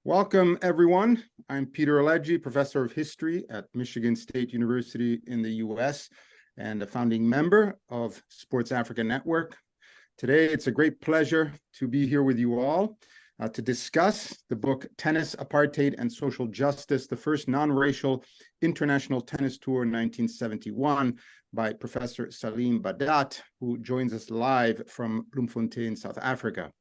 Welcome, everyone. I'm Peter Alegi, professor of history at Michigan State University in the US and a founding member of Sports Africa Network. Today, it's a great pleasure to be here with you all to discuss the book Tennis, Apartheid, and Social Justice, the first non-racial international tennis tour in 1971 by Professor Saleem Badat, who joins us live from Bloemfontein, South Africa.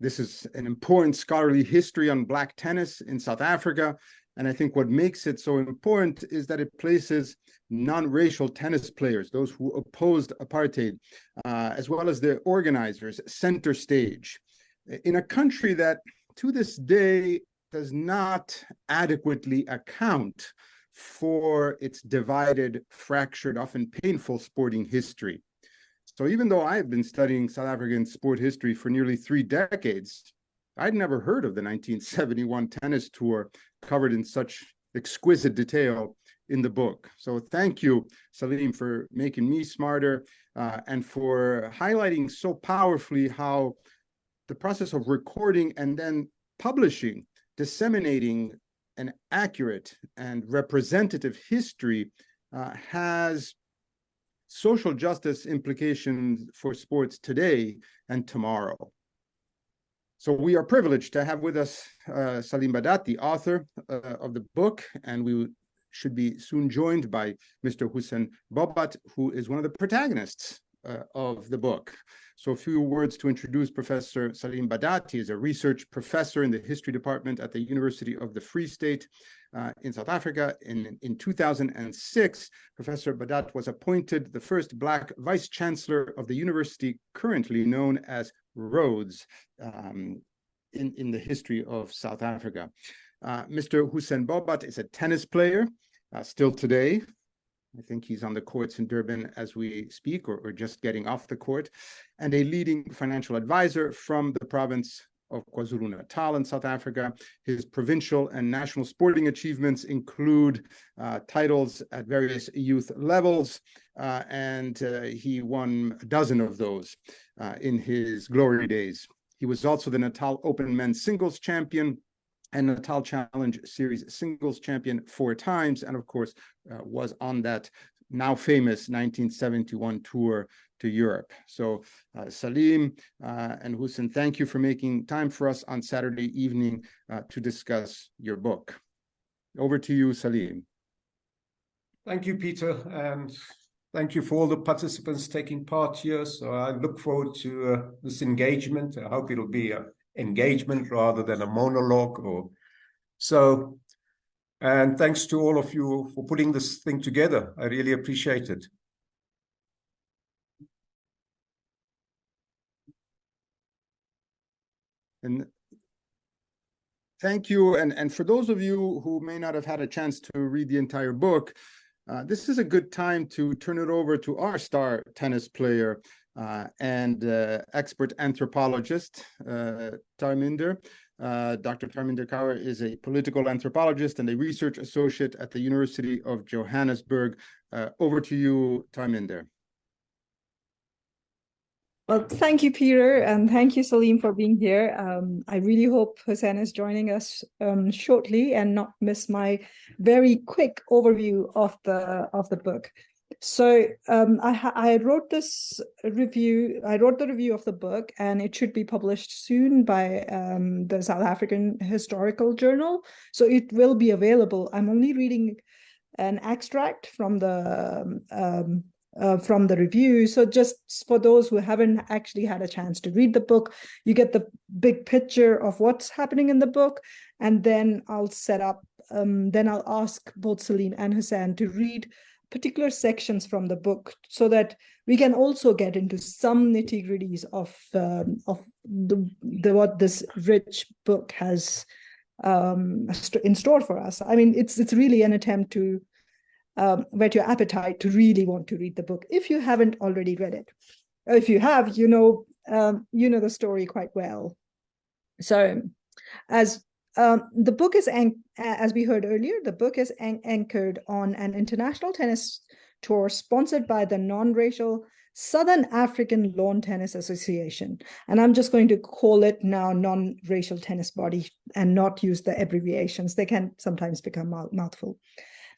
This is an important scholarly history on Black tennis in South Africa. And I think what makes it so important is that it places non-racial tennis players, those who opposed apartheid, as well as the organizers, center stage, in a country that to this day does not adequately account for its divided, fractured, often painful sporting history. So even though I have been studying South African sport history for nearly 3 decades, I'd never heard of the 1971 tennis tour covered in such exquisite detail in the book. So thank you, Saleem, for making me smarter and for highlighting so powerfully how the process of recording and then publishing, disseminating an accurate and representative history has social justice implications for sports today and tomorrow. So we are privileged to have with us Saleem Badat, the author of the book, and we should be soon joined by Mr. Hoosen Bobat, who is one of the protagonists of the book. So a few words to introduce Professor Saleem Badat. He is a research professor in the history department at the University of the Free State in South Africa. In 2006, Professor Badat was appointed the first Black vice chancellor of the university, currently known as Rhodes, in the history of South Africa. Mr. Hoosen Bobat is a tennis player, still today. I think he's on the courts in Durban as we speak, or just getting off the court, and a leading financial advisor from the province of KwaZulu-Natal in South Africa. His provincial and national sporting achievements include titles at various youth levels, and he won a dozen of those in his glory days. He was also the Natal Open men's singles champion and Natal Challenge Series singles champion 4 times, and of course was on that now famous 1971 tour to Europe. So Saleem and Hoosen, thank you for making time for us on Saturday evening to discuss your book. Over to you, Saleem. Thank you, Peter, and thank you for all the participants taking part here. So I look forward to this engagement. I hope it'll be an engagement rather than a monologue or so. And thanks to all of you for putting this thing together. I really appreciate it. And thank you. And for those of you who may not have had a chance to read the entire book, this is a good time to turn it over to our star tennis player and expert anthropologist, Tarminder. Dr. Tarminder Kaur is a political anthropologist and a research associate at the University of Johannesburg. Over to you, Tarminder. Well, thank you, Peter, and thank you, Saleem, for being here. I really hope Hoosen is joining us shortly and not miss my very quick overview of the book. So I wrote this review. I wrote the review of the book, and it should be published soon by the South African Historical Journal. So it will be available. I'm only reading an extract from the review. So just for those who haven't actually had a chance to read the book, you get the big picture of what's happening in the book, and then I'll set up. Then I'll ask both Saleem and Hoosen to read particular sections from the book so that we can also get into some nitty-gritties of what this rich book has in store for us. I mean, it's really an attempt to whet your appetite to really want to read the book if you haven't already read it. If you have, you know the story quite well. So, as the book is, as we heard earlier, the book is anchored on an international tennis tour sponsored by the non-racial Southern African Lawn Tennis Association. And I'm just going to call it now non-racial tennis body and not use the abbreviations. They can sometimes become mouthful.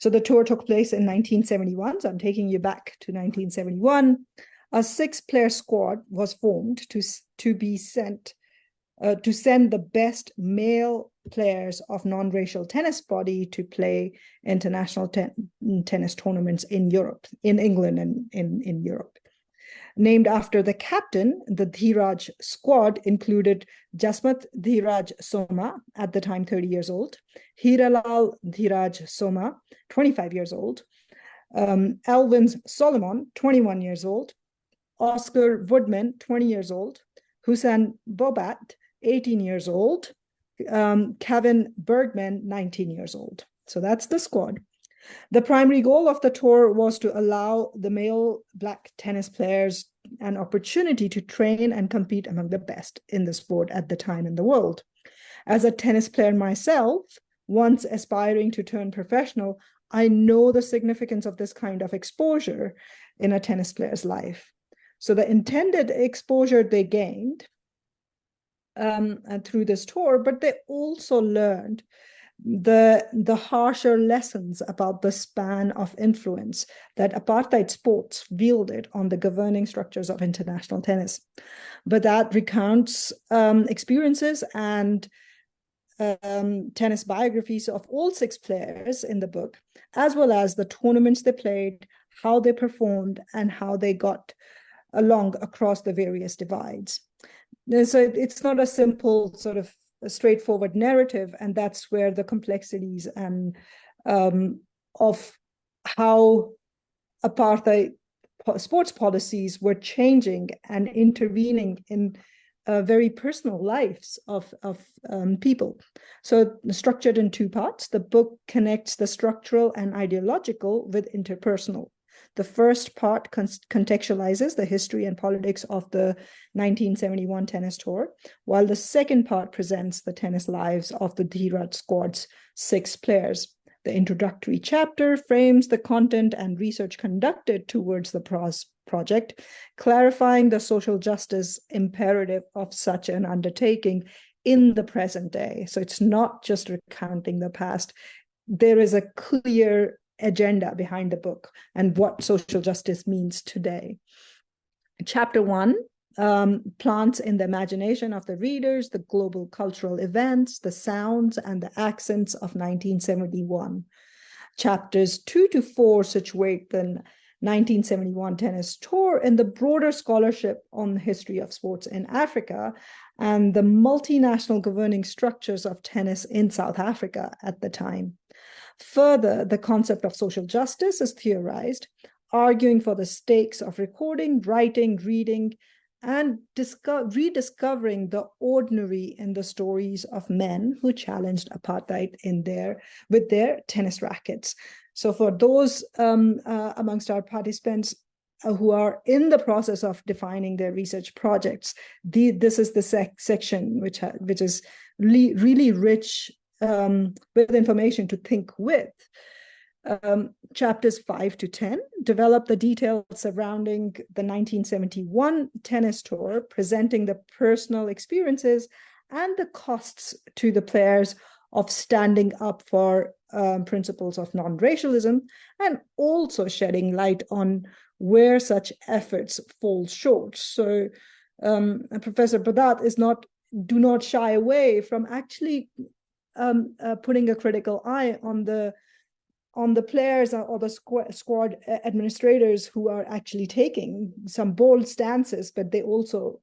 So the tour took place in 1971. So I'm taking you back to 1971. A 6-player squad was formed to send the best male players of non-racial tennis body to play international tennis tournaments in Europe, in England and in Europe. Named after the captain, the Dhiraj squad included Jasmat Dhiraj Soma, at the time 30 years old, Hiralal Dhiraj Soma, 25 years old, Elvin Solomon, 21 years old, Oscar Woodman, 20 years old, Hoosen Bobat, 18 years old, Kevin Bergman, 19 years old. So that's the squad. The primary goal of the tour was to allow the male Black tennis players an opportunity to train and compete among the best in the sport at the time in the world. As a tennis player myself, once aspiring to turn professional, I know the significance of this kind of exposure in a tennis player's life. So the intended exposure they gained through this tour, but they also learned the harsher lessons about the span of influence that apartheid sports wielded on the governing structures of international tennis. But that recounts experiences and tennis biographies of all 6 players in the book, as well as the tournaments they played, how they performed, and how they got along across the various divides. So it's not a simple sort of a straightforward narrative, and that's where the complexities and of how apartheid sports policies were changing and intervening in very personal lives of people. So structured in 2 parts, the book connects the structural and ideological with interpersonal. The first part contextualizes the history and politics of the 1971 tennis tour, while the second part presents the tennis lives of the Dhiraj squad's 6 players. The introductory chapter frames the content and research conducted towards the project, clarifying the social justice imperative of such an undertaking in the present day. So it's not just recounting the past. There is a clear agenda behind the book and what social justice means today. Chapter 1 plants in the imagination of the readers the global cultural events, the sounds, and the accents of 1971. Chapters 2 to 4 situate the 1971 tennis tour in the broader scholarship on the history of sports in Africa and the multinational governing structures of tennis in South Africa at the time. Further, the concept of social justice is theorized, arguing for the stakes of recording, writing, reading, and rediscovering the ordinary in the stories of men who challenged apartheid with their tennis rackets. So for those amongst our participants who are in the process of defining their research projects, this is the section which is really rich with information to think with. Chapters 5 to 10 develop the details surrounding the 1971 tennis tour, presenting the personal experiences and the costs to the players of standing up for principles of non-racialism, and also shedding light on where such efforts fall short. So Professor Badat do not shy away from actually putting a critical eye on the players or the squad administrators who are actually taking some bold stances, but they also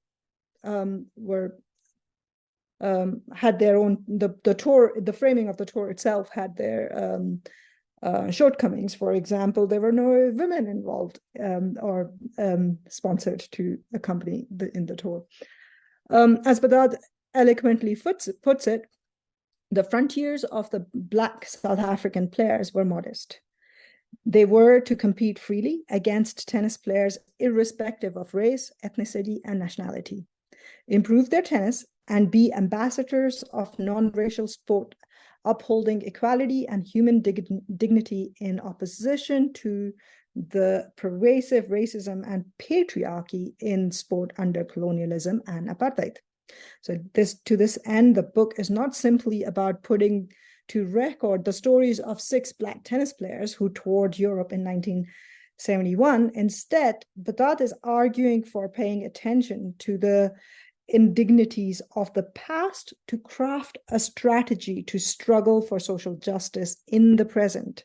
had their own, the tour, the framing of the tour itself had their shortcomings. For example, there were no women involved or sponsored to accompany in the tour. As Badat eloquently puts it, the frontiers of the Black South African players were modest. They were to compete freely against tennis players irrespective of race, ethnicity, and nationality, improve their tennis, and be ambassadors of non-racial sport upholding equality and human dignity in opposition to the pervasive racism and patriarchy in sport under colonialism and apartheid. So to this end, the book is not simply about putting to record the stories of 6 Black tennis players who toured Europe in 1971. Instead, Badat is arguing for paying attention to the indignities of the past to craft a strategy to struggle for social justice in the present,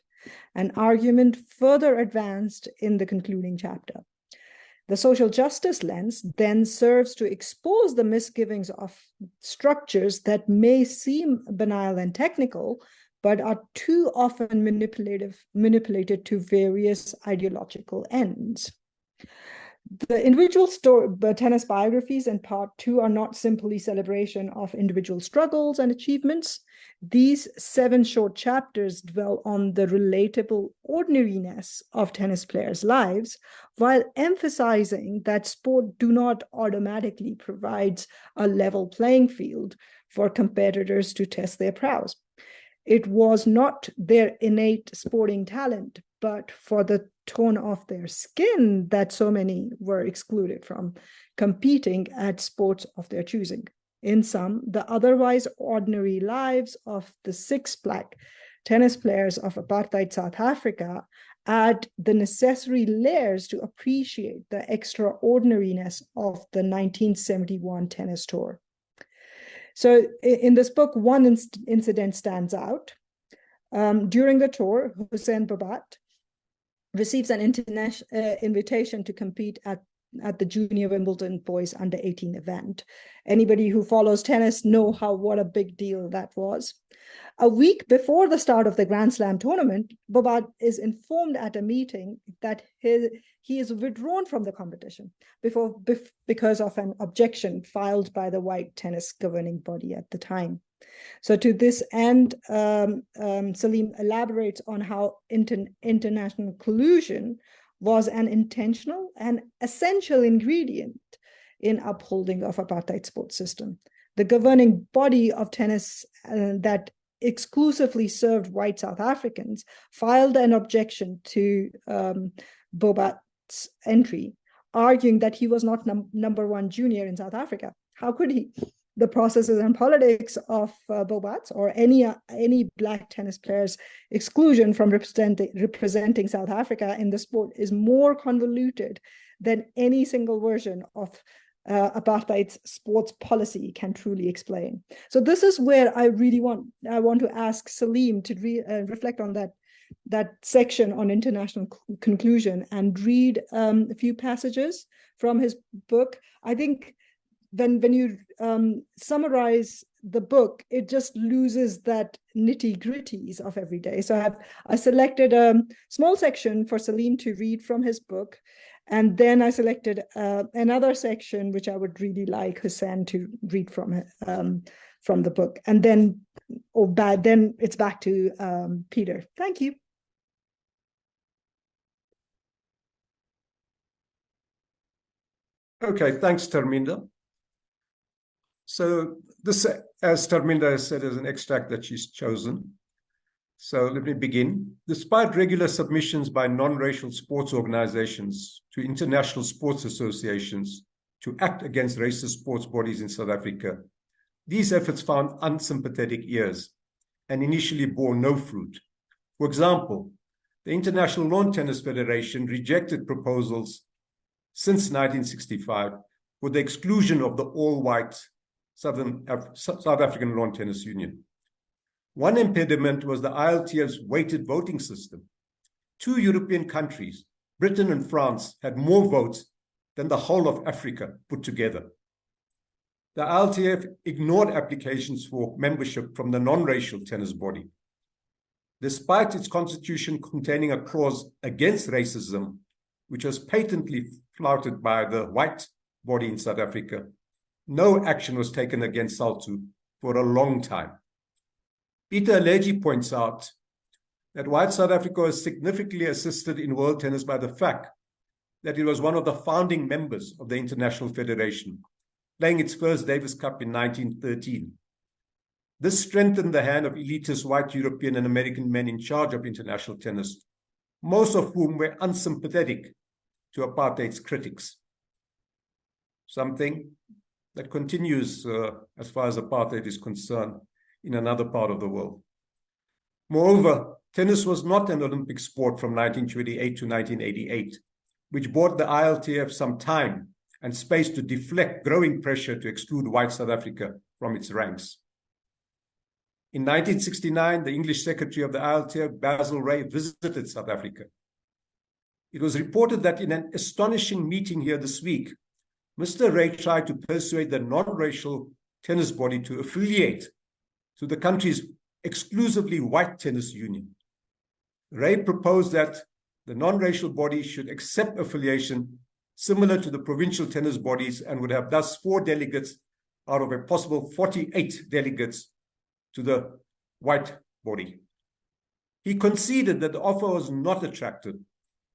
an argument further advanced in the concluding chapter. The social justice lens then serves to expose the misgivings of structures that may seem banal and technical, but are too often manipulated to various ideological ends. The individual tennis biographies in part 2 are not simply celebration of individual struggles and achievements. These 7 short chapters dwell on the relatable ordinariness of tennis players' lives, while emphasizing that sport do not automatically provide a level playing field for competitors to test their prowess. It was not their innate sporting talent, but for the tone of their skin that so many were excluded from competing at sports of their choosing. In sum, the otherwise ordinary lives of the 6 Black tennis players of apartheid South Africa add the necessary layers to appreciate the extraordinariness of the 1971 tennis tour. So in this book, one incident stands out. During the tour, Hoosen Bobat receives an international invitation to compete at the Junior Wimbledon Boys Under 18 event. Anybody who follows tennis know what a big deal that was. A week before the start of the Grand Slam tournament, Bobat is informed at a meeting that he is withdrawn from the competition because of an objection filed by the white tennis governing body at the time. So to this end, Saleem elaborates on how international collusion was an intentional and essential ingredient in upholding of apartheid sports system. The governing body of tennis that exclusively served white South Africans filed an objection to Bobat's entry, arguing that he was not number 1 junior in South Africa. How could he? The processes and politics of Bobat's or any Black tennis player's exclusion from representing South Africa in the sport is more convoluted than any single version of apartheid's sports policy can truly explain. So this is where I want to ask Saleem to reflect on that section on international conclusion and read a few passages from his book. I think when you summarize the book, it just loses that nitty-gritties of every day. So I selected a small section for Saleem to read from his book, and then I selected another section which I would really like Hoosen to read from the book, and then it's back to Peter. Thank you. Okay, thanks, Tarminder. So this, as Tarminder has said, is an extract that she's chosen. So let me begin. Despite regular submissions by non-racial sports organizations to international sports associations to act against racist sports bodies in South Africa, these efforts found unsympathetic ears and initially bore no fruit. For example, the International Lawn Tennis Federation rejected proposals since 1965 for the exclusion of the all-white South African Lawn Tennis Union. One impediment was the ILTF's weighted voting system. 2 European countries, Britain and France, had more votes than the whole of Africa put together. The ILTF ignored applications for membership from the non-racial tennis body. Despite its constitution containing a clause against racism, which was patently flouted by the white body in South Africa, no action was taken against SALTU for a long time. Peter Alegi points out that white South Africa was significantly assisted in world tennis by the fact that it was one of the founding members of the International Federation, playing its first Davis Cup in 1913. This strengthened the hand of elitist white European and American men in charge of international tennis, most of whom were unsympathetic to apartheid's critics. Something that continues as far as apartheid is concerned in another part of the world. Moreover, tennis was not an Olympic sport from 1928 to 1988, which bought the ILTF some time and space to deflect growing pressure to exclude white South Africa from its ranks. In 1969, the English Secretary of the ILTF, Basil Ray, visited South Africa. It was reported that in an astonishing meeting here this week, Mr. Ray tried to persuade the non-racial tennis body to affiliate to the country's exclusively white tennis union. Ray proposed that the non-racial body should accept affiliation similar to the provincial tennis bodies and would have thus 4 delegates out of a possible 48 delegates to the white body. He conceded that the offer was not attractive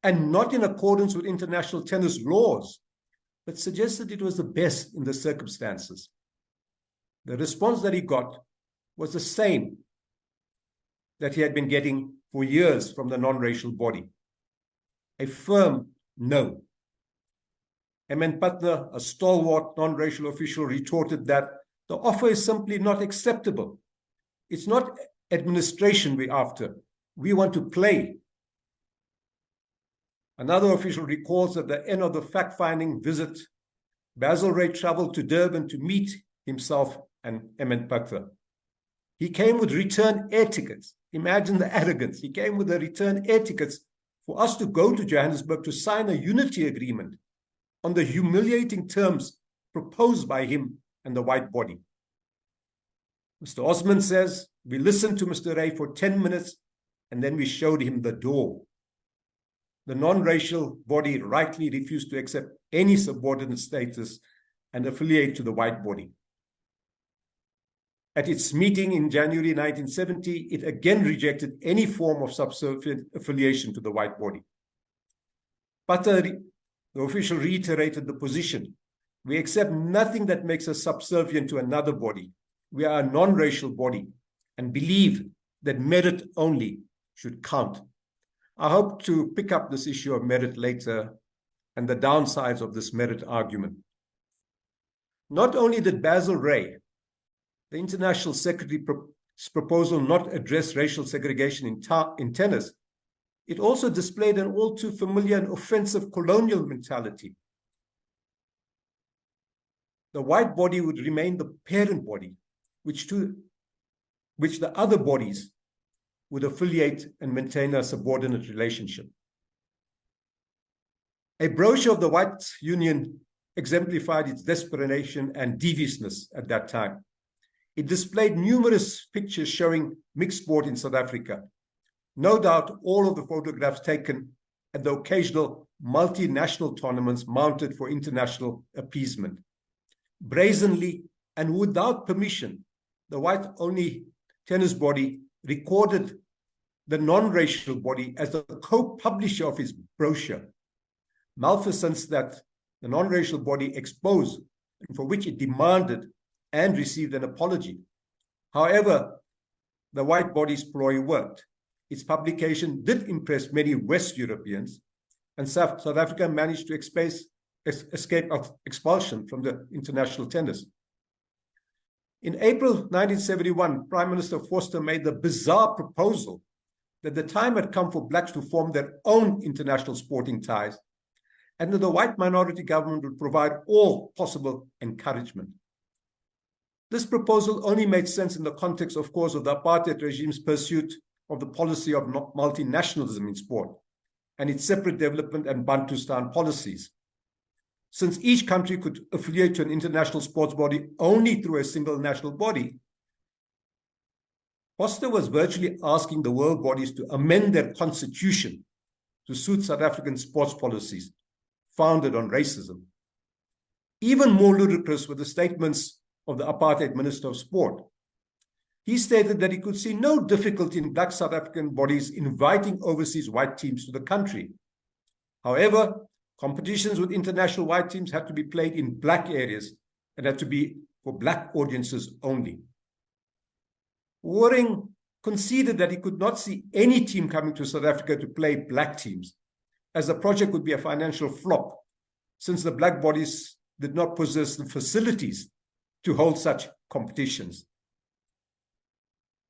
and not in accordance with international tennis laws, but suggested it was the best in the circumstances. The response that he got was the same that he had been getting for years from the non-racial body. A firm no. Emin Patna, a stalwart non-racial official, retorted that the offer is simply not acceptable. It's not administration we're after. We want to play. Another official recalls at the end of the fact-finding visit, Basil Ray traveled to Durban to meet himself and Emin Patna. He came with return air tickets. Imagine the arrogance. He came with the return air tickets for us to go to Johannesburg to sign a unity agreement on the humiliating terms proposed by him and the white body. Mr. Osman says, we listened to Mr. Ray for 10 minutes and then we showed him the door. The non-racial body rightly refused to accept any subordinate status and affiliate to the white body. At its meeting in January 1970, it again rejected any form of subservient affiliation to the white body. Pata, the official, reiterated the position. We accept nothing that makes us subservient to another body. We are a non-racial body and believe that merit only should count. I hope to pick up this issue of merit later and the downsides of this merit argument. Not only did Basil Ray, the International Secretary's proposal, not address racial segregation in tennis, it also displayed an all too familiar and offensive colonial mentality. The white body would remain the parent body, which the other bodies would affiliate and maintain a subordinate relationship. A brochure of the White Union exemplified its desperation and deviousness at that time. It displayed numerous pictures showing mixed sport in South Africa. No doubt all of the photographs taken at the occasional multinational tournaments mounted for international appeasement. Brazenly and without permission, the white-only tennis body recorded the non-racial body as the co-publisher of his brochure, malfeasance that the non-racial body exposed and for which it demanded and received an apology. However, the white body's ploy worked. Its publication did impress many West Europeans, and South Africa managed to escape expulsion from the international tennis. In April 1971, Prime Minister Vorster made the bizarre proposal that the time had come for blacks to form their own international sporting ties, and that the white minority government would provide all possible encouragement. This proposal only made sense in the context, of course, of the apartheid regime's pursuit of the policy of multinationalism in sport and its separate development and Bantustan policies. Since each country could affiliate to an international sports body only through a single national body, Vorster was virtually asking the world bodies to amend their constitution to suit South African sports policies founded on racism. Even more ludicrous were the statements of the apartheid Minister of Sport. He stated that he could see no difficulty in black South African bodies inviting overseas white teams to the country. However, competitions with international white teams had to be played in black areas and had to be for black audiences only. Waring conceded that he could not see any team coming to South Africa to play black teams, as the project would be a financial flop, since the black bodies did not possess the facilities to hold such competitions.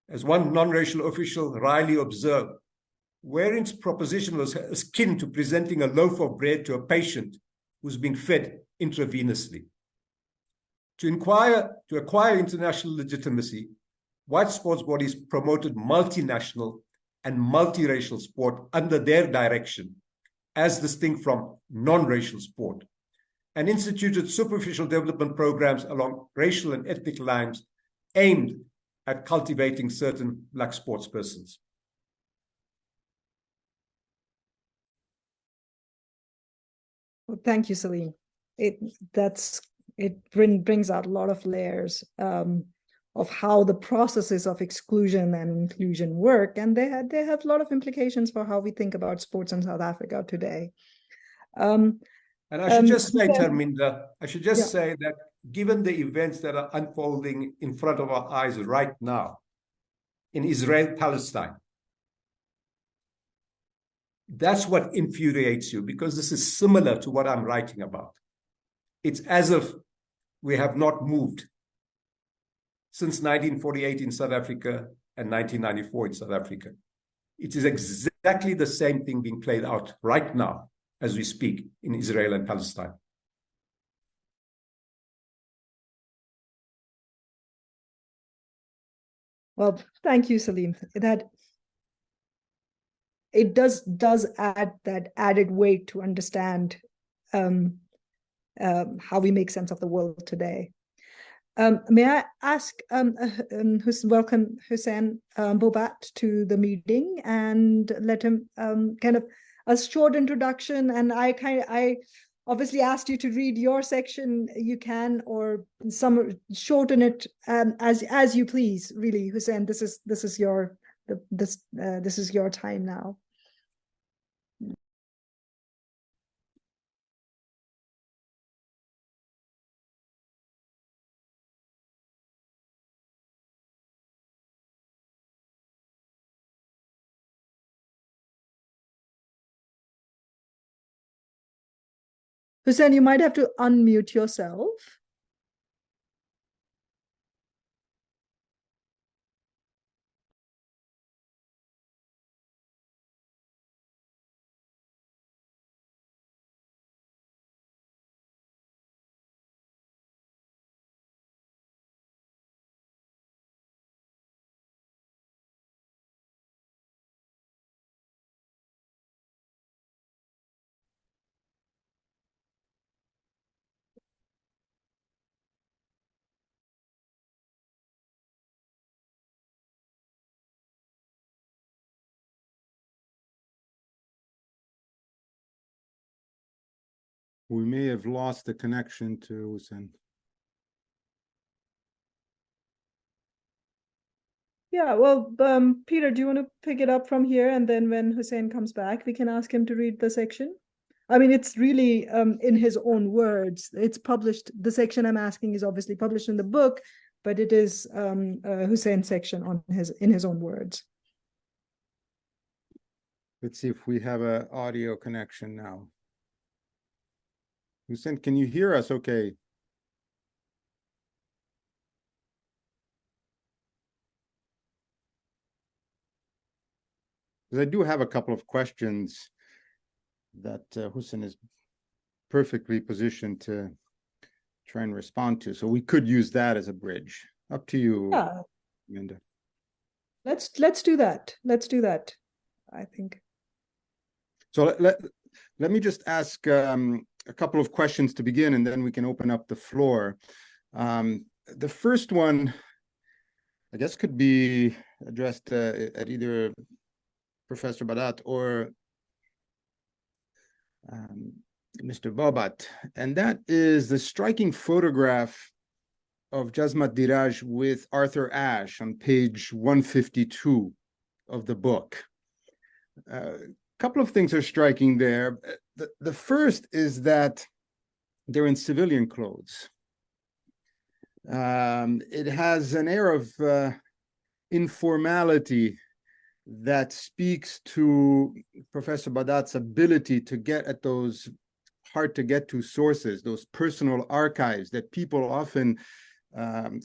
As one non-racial official wryly observed, Waring's proposition was akin to presenting a loaf of bread to a patient who's being fed intravenously. To acquire international legitimacy, white sports bodies promoted multinational and multiracial sport under their direction, as distinct from non-racial sport, and instituted superficial development programs along racial and ethnic lines aimed at cultivating certain black sportspersons. Well, thank you, Saleem. It brings out a lot of layers of how the processes of exclusion and inclusion work, and they have a lot of implications for how we think about sports in South Africa today. And I should just say, Tarminder, say that given the events that are unfolding in front of our eyes right now in Israel-Palestine, that's what infuriates you, because this is similar to what I'm writing about. It's as if we have not moved since 1948 in South Africa and 1994 in South Africa. It is exactly the same thing being played out right now as we speak in Israel and Palestine. Well, thank you, Saleem. That it does add that added weight to understand how we make sense of the world today. May I ask, welcome Hoosen Bobat to the meeting and let him kind of a short introduction. And I obviously asked you to read your section. You can, or shorten it as you please. Really, Hoosen, this is your time now. Hoosen, you might have to unmute yourself. We may have lost the connection to Hoosen. Yeah, well, Peter, do you want to pick it up from here? And then when Hoosen comes back, we can ask him to read the section. I mean, it's really in his own words. It's published. The section I'm asking is obviously published in the book, but it is Hoosen's section in his own words. Let's see if we have an audio connection now. Hoosen, can you hear us okay? Because I do have a couple of questions that Hoosen is perfectly positioned to try and respond to. So we could use that as a bridge. Up to you, Linda. Let's do that. Let's do that, I think. So let me just ask a couple of questions to begin, and then we can open up the floor. The first one, I guess, could be addressed at either Professor Badat or Mr. Bobat, and that is the striking photograph of Jasmat Diraj with Arthur Ashe on page 152 of the book. Couple of things are striking there. The first is that they're in civilian clothes. It has an air of informality that speaks to Professor Badat's ability to get at those hard to get to sources, those personal archives that people often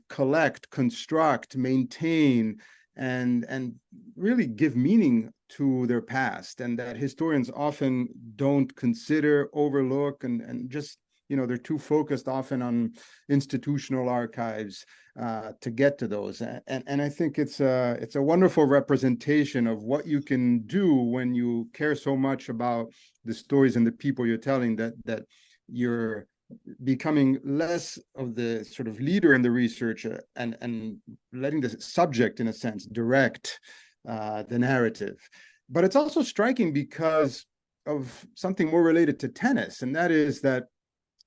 collect, construct, maintain, and really give meaning to their past, and that historians often don't consider, overlook, and just, you know, they're too focused often on institutional archives to get to those. And I think it's a wonderful representation of what you can do when you care so much about the stories and the people you're telling, that you're becoming less of the sort of leader in the research and letting the subject, in a sense, direct the narrative. But it's also striking because of something more related to tennis, and that is that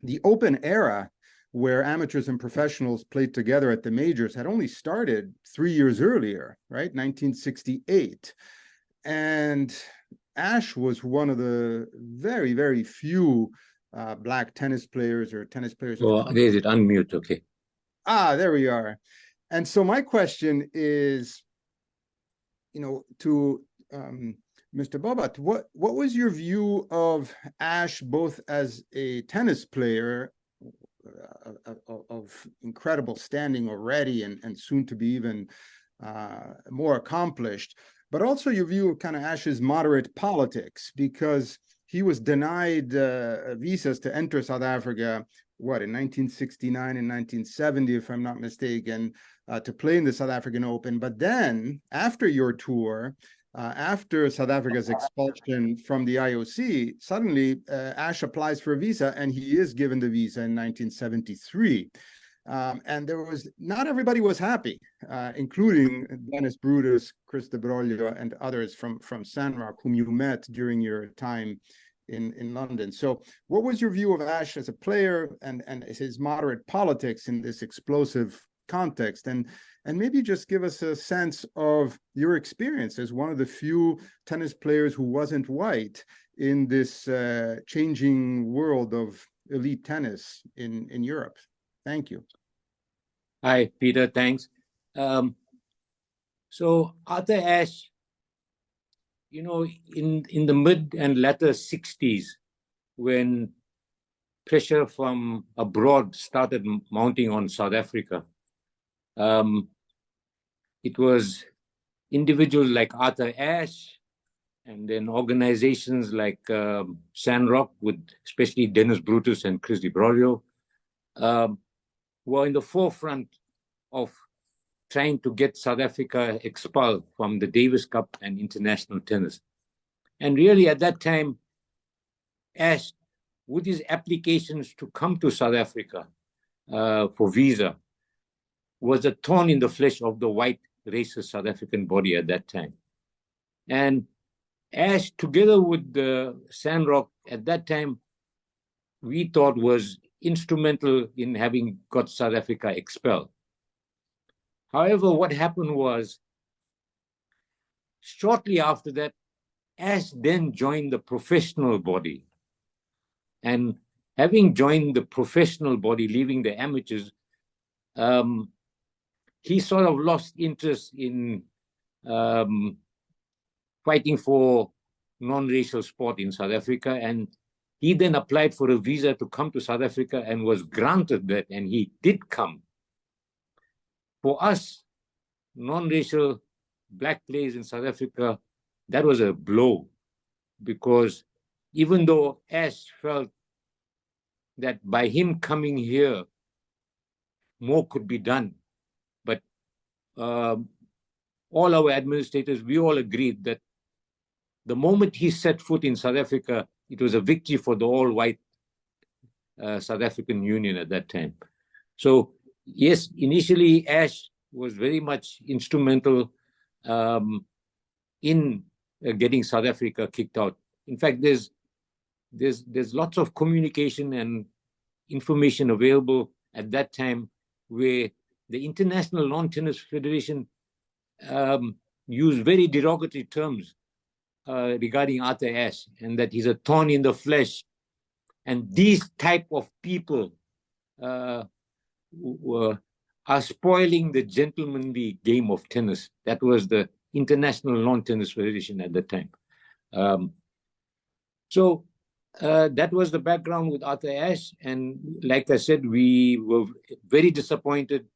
the open era, where amateurs and professionals played together at the majors, had only started 3 years earlier, right? 1968. And Ash was one of the very, very few Black tennis players or tennis players. Oh, there's it, unmute, okay. There we are. And so my question is, you know, to Mr. Bobat, what was your view of Ash, both as a tennis player of incredible standing already and soon to be even more accomplished, but also your view of kind of Ash's moderate politics, because he was denied visas to enter South Africa, what, in 1969 and 1970, if I'm not mistaken, to play in the South African Open. But then after your tour, after South Africa's expulsion from the IOC, suddenly Ash applies for a visa, and he is given the visa in 1973. And there was, not everybody was happy, including Dennis Brutus, Chris de Broglio, and others from Sandrock, whom you met during your time in London. So what was your view of Ash as a player and his moderate politics in this explosive context? And maybe just give us a sense of your experience as one of the few tennis players who wasn't white in this changing world of elite tennis in Europe. Thank you. Hi, Peter, thanks. So Arthur Ashe, you know, in the mid and latter 60s, when pressure from abroad started mounting on South Africa, it was individuals like Arthur Ashe, and then organizations like Sandrock, with especially Dennis Brutus and Chris de Broglio, were in the forefront of trying to get South Africa expelled from the Davis Cup and international tennis. And really at that time, Ashe, with his applications to come to South Africa for visa, was a thorn in the flesh of the white racist South African body at that time. And Ashe, together with the Sandrock at that time, we thought was instrumental in having got South Africa expelled. However, what happened was, shortly after that, Ashe then joined the professional body. And having joined the professional body, leaving the amateurs, he sort of lost interest in fighting for non-racial sport in South Africa. And he then applied for a visa to come to South Africa and was granted that, and he did come. For us, non-racial Black players in South Africa, that was a blow, because even though Ashe felt that by him coming here, more could be done, but all our administrators, we all agreed that the moment he set foot in South Africa, it was a victory for the all-white South African Union at that time. So yes, initially Ashe was very much instrumental in getting South Africa kicked out. In fact, there's lots of communication and information available at that time where the International Lawn Tennis Federation used very derogatory terms regarding Arthur Ashe, and that he's a thorn in the flesh. And these type of people are spoiling the gentlemanly game of tennis. That was the International Lawn Tennis Federation at the time. So that was the background with Arthur Ashe. And like I said, we were very disappointed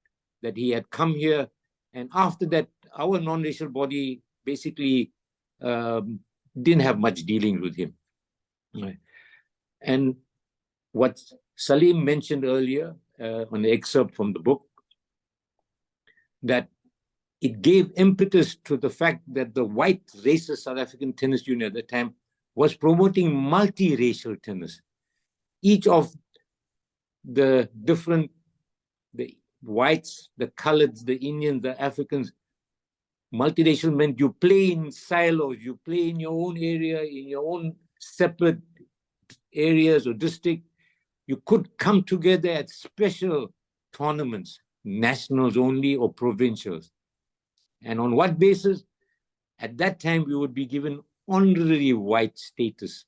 that he had come here. And after that, our non-racial body basically didn't have much dealings with him. Right. And what Saleem mentioned earlier on the excerpt from the book, that it gave impetus to the fact that the white racist South African Tennis Union at the time was promoting multiracial tennis. Each of the different, the whites, the coloreds, the Indians, the Africans, multiracial meant you play in silos, you play in your own area, in your own separate areas or district. You could come together at special tournaments, nationals only or provincials. And on what basis? At that time, we would be given honorary white status.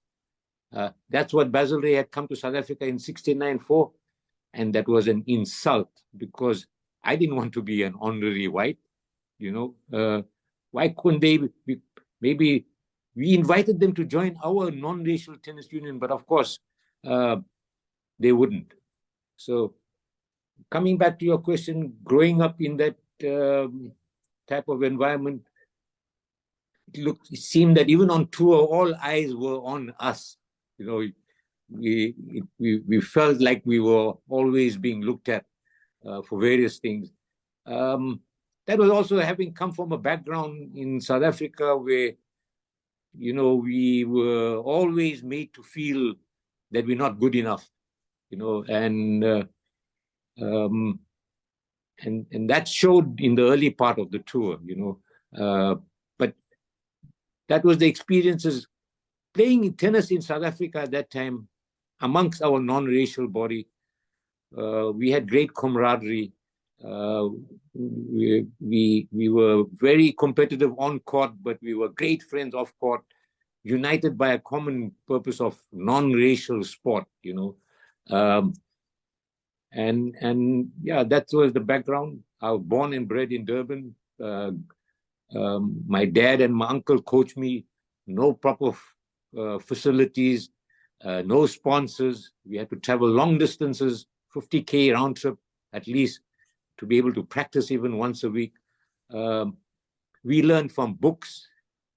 That's what Basil Ray had come to South Africa in 1969 for. And that was an insult because I didn't want to be an honorary white. You know, why couldn't they be? Maybe we invited them to join our non-racial tennis union, but of course, they wouldn't. So coming back to your question, growing up in that type of environment, it seemed that even on tour, all eyes were on us. You know, we felt like we were always being looked at for various things. That was also having come from a background in South Africa where, you know, we were always made to feel that we're not good enough, you know, and that showed in the early part of the tour, you know. But that was the experiences playing tennis in South Africa at that time amongst our non-racial body. We had great camaraderie. We were very competitive on court, but we were great friends off court, united by a common purpose of non-racial sport, you know. And yeah, that was the background. I was born and bred in Durban. My dad and my uncle coached me. No proper facilities, no sponsors. We had to travel long distances, 50K round trip at least, to be able to practice even once a week. We learned from books,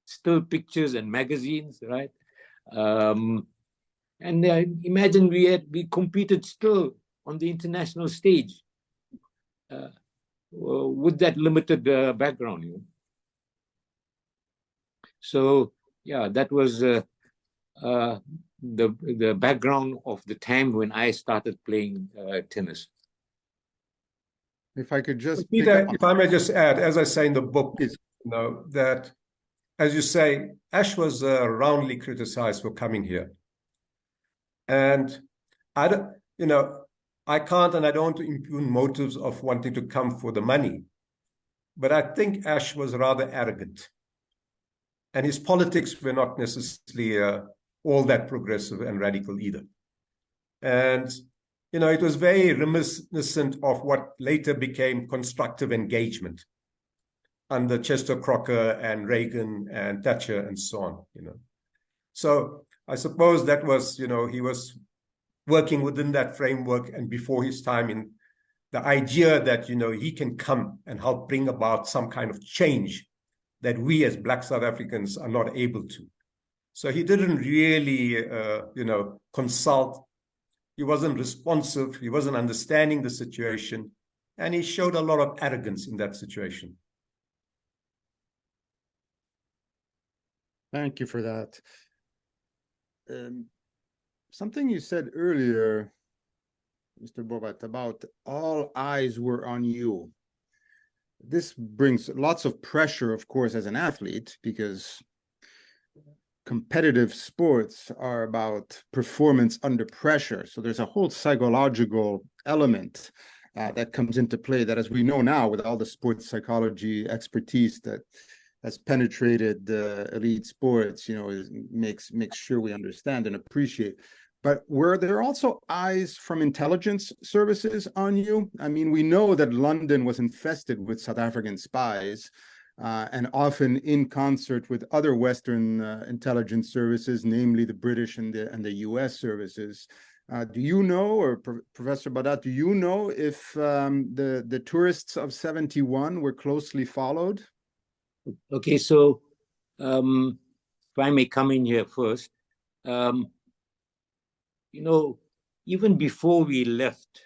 still pictures and magazines, right? And imagine we competed still on the international stage with that limited background. You know? So yeah, that was the background of the time when I started playing tennis. If I could just Peter, if I may just add, as I say in the book, you know, that, as you say, Ashe was roundly criticized for coming here. And I don't, you know, I can't and I don't want to impugn motives of wanting to come for the money. But I think Ashe was rather arrogant. And his politics were not necessarily all that progressive and radical either. And you know, it was very reminiscent of what later became constructive engagement under Chester Crocker and Reagan and Thatcher and so on, you know. So I suppose that was, you know, he was working within that framework and before his time in the idea that, you know, he can come and help bring about some kind of change that we as Black South Africans are not able to. So he didn't really, you know, consult. He wasn't responsive. He wasn't understanding the situation. And he showed a lot of arrogance in that situation. Thank you for that. Something you said earlier, Mr. Bobat, about all eyes were on you. This brings lots of pressure, of course, as an athlete, because competitive sports are about performance under pressure. So there's a whole psychological element that comes into play that, as we know now, with all the sports psychology expertise that has penetrated elite sports, you know, makes sure we understand and appreciate. But were there also eyes from intelligence services on you? I mean, we know that London was infested with South African spies, and often in concert with other Western intelligence services, namely the British and the US services. Do you know, or Professor Badat, do you know if the tourists of 71 were closely followed? Okay, so if I may come in here first, you know, even before we left,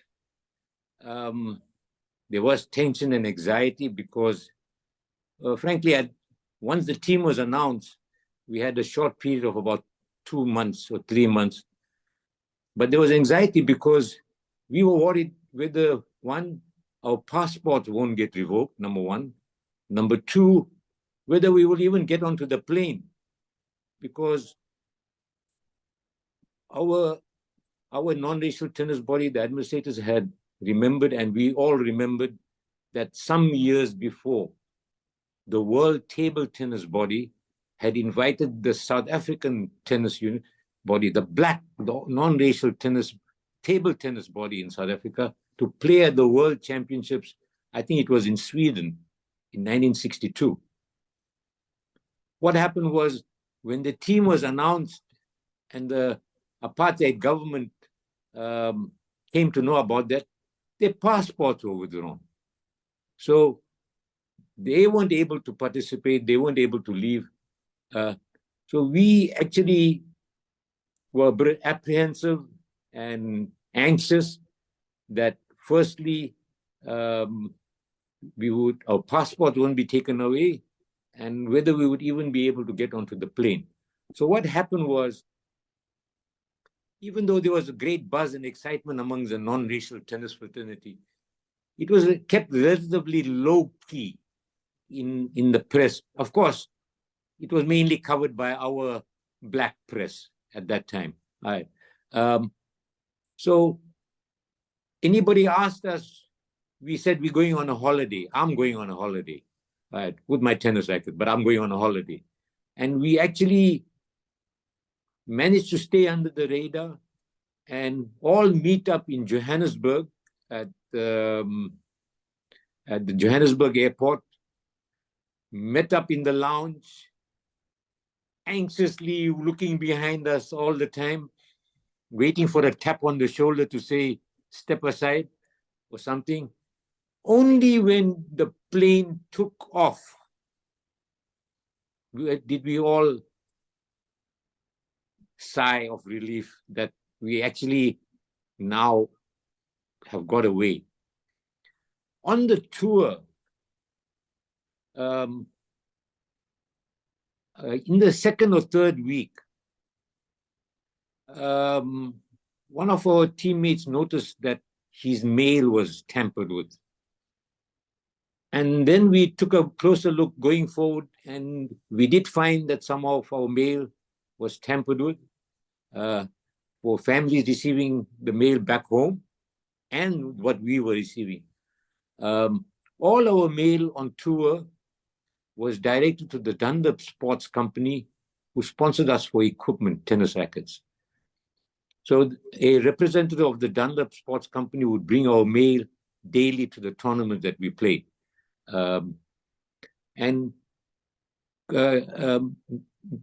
there was tension and anxiety because, frankly, once the team was announced, we had a short period of about 2 months or 3 months. But there was anxiety because we were worried whether, one, our passports won't get revoked, number one. Number two, whether we will even get onto the plane, because our non-racial tennis body, the administrators had remembered, and we all remembered, that some years before, the World Table Tennis Body had invited the South African tennis unit body, the non-racial table tennis body in South Africa, to play at the World Championships. I think it was in Sweden in 1962. What happened was, when the team was announced and the apartheid government came to know about that, their passports were withdrawn. So they weren't able to participate, they weren't able to leave. So we actually were apprehensive and anxious that, firstly, our passport won't be taken away, and whether we would even be able to get onto the plane. So what happened was, even though there was a great buzz and excitement among the non-racial tennis fraternity, it was kept relatively low-key in the press. Of course, it was mainly covered by our black press at that time. Right. So anybody asked us, we said we're going on a holiday. I'm going on a holiday, right, with my tennis racket, but I'm going on a holiday. And we actually managed to stay under the radar and all meet up in Johannesburg at the Johannesburg airport, met up in the lounge, anxiously looking behind us all the time, waiting for a tap on the shoulder to say, step aside or something. Only when the plane took off did we all sigh of relief that we actually now have got away. On the tour, in the second or third week, one of our teammates noticed that his mail was tampered with. And then we took a closer look going forward, and we did find that some of our mail was tampered with, for families receiving the mail back home and what we were receiving. All our mail on tour was directed to the Dunlop Sports Company, who sponsored us for equipment, tennis rackets. So a representative of the Dunlop Sports Company would bring our mail daily to the tournament that we played.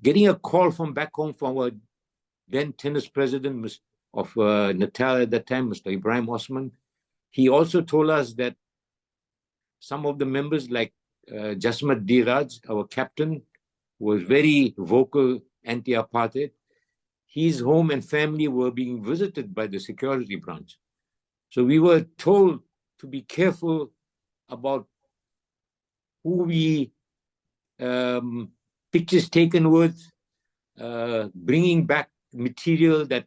Getting a call from back home from our then tennis president of Natal at that time, Mr. Ibrahim Osman, he also told us that some of the members, like Jasmat Diraj, our captain, was very vocal anti-apartheid. His home and family were being visited by the security branch. So we were told to be careful about who we pictures taken with, bringing back material that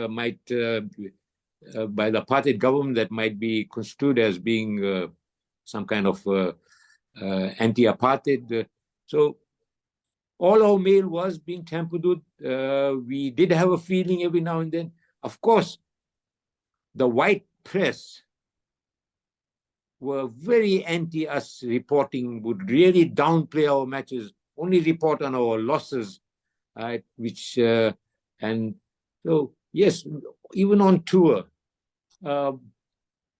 might, by the apartheid government, that might be construed as being some kind of anti-apartheid. So all our mail was being tampered with. We did have a feeling every now and then. Of course, the white press were very anti-us reporting, would really downplay our matches, only report on our losses, right? And so yes, even on tour,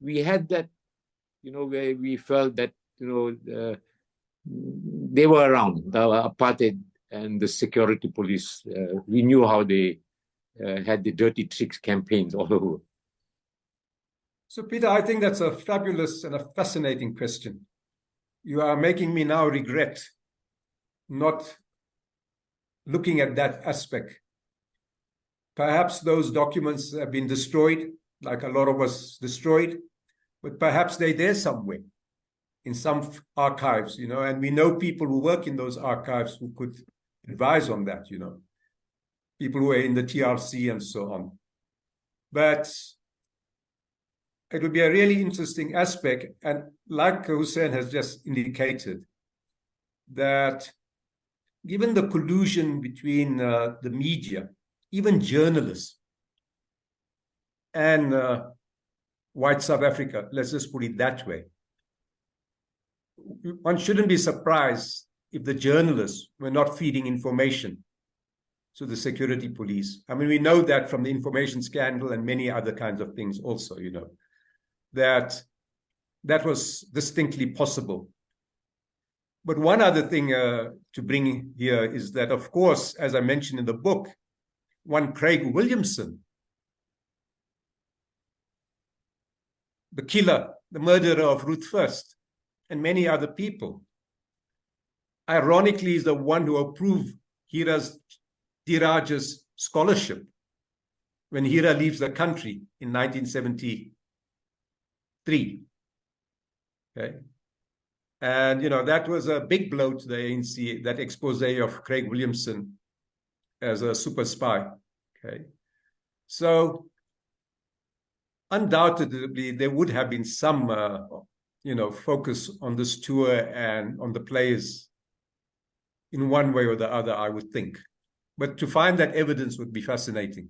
we had that, where we felt that, they were around, the apartheid and the security police. We knew how they had the dirty tricks campaigns all over. So, Peter, I think that's a fabulous and a fascinating question. You are making me now regret not looking at that aspect. Perhaps those documents have been destroyed, like a lot of us destroyed, but perhaps they're there somewhere in some archives, and we know people who work in those archives who could advise on that, people who are in the TRC and so on. But it would be a really interesting aspect, and like Hoosen has just indicated, that given the collusion between the media, even journalists, and white South Africa, let's just put it that way, one shouldn't be surprised if the journalists were not feeding information to the security police. I mean, we know that from the information scandal and many other kinds of things also, that was distinctly possible. But one other thing to bring here is that, of course, as I mentioned in the book, one Craig Williamson, the killer, the murderer of Ruth First, and many other people, ironically is the one who approved Hira's Diraj's scholarship when Hira leaves the country in 1973. Okay. And, that was a big blow to the ANC, that expose of Craig Williamson as a super spy. Okay. So undoubtedly, there would have been some, focus on this tour and on the players in one way or the other, I would think. But to find that evidence would be fascinating.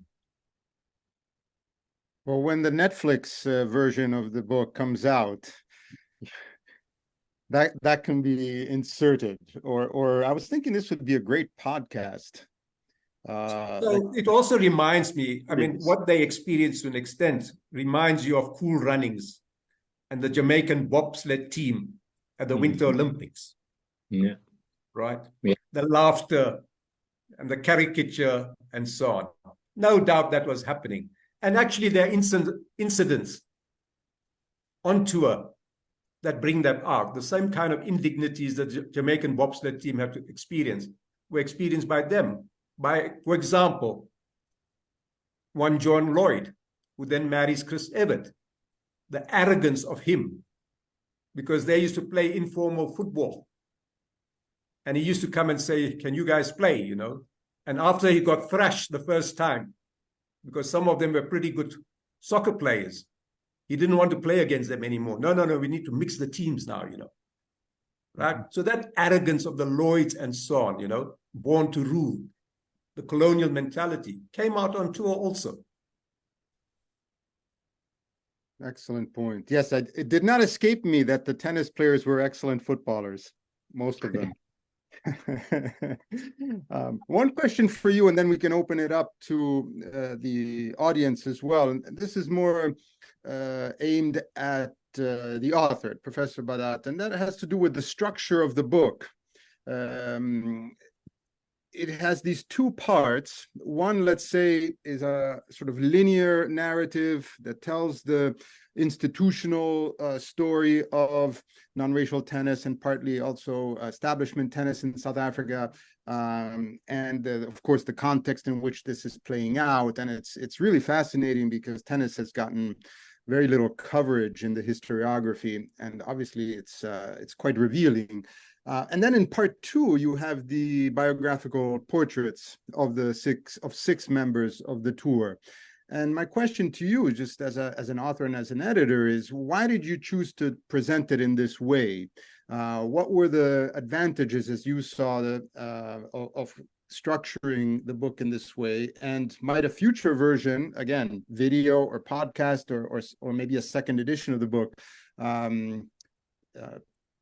Well, when the Netflix version of the book comes out, that can be inserted. Or I was thinking this would be a great podcast. So it also reminds me, what they experienced to an extent reminds you of Cool Runnings and the Jamaican bobsled team at the Winter Olympics. Yeah. Right? Yeah. The laughter and the caricature and so on. No doubt that was happening. And actually there are incidents on tour that bring them out. The same kind of indignities that the Jamaican bobsled team have to experience were experienced by them. By, for example, one John Lloyd, who then marries Chris Evert. The arrogance of him, because they used to play informal football. And he used to come and say, can you guys play, And after he got thrashed the first time, because some of them were pretty good soccer players, he didn't want to play against them anymore. No, we need to mix the teams now, Right? So that arrogance of the Lloyds and so on, born to rule, the colonial mentality, came out on tour also. Excellent point. Yes, it did not escape me that the tennis players were excellent footballers, most of them. One question for you, and then we can open it up to the audience as well. And this is more aimed at the author, Professor Badat, and that has to do with the structure of the book. It has these two parts. One, let's say, is a sort of linear narrative that tells the institutional story of non-racial tennis and partly also establishment tennis in South Africa, and of course the context in which this is playing out. And it's really fascinating because tennis has gotten very little coverage in the historiography, and obviously it's quite revealing. And then in part two, you have the biographical portraits of six members of the tour. And my question to you, just as an author and as an editor, is why did you choose to present it in this way? What were the advantages, as you saw, of structuring the book in this way? And might a future version, again, video or podcast, or maybe a second edition of the book,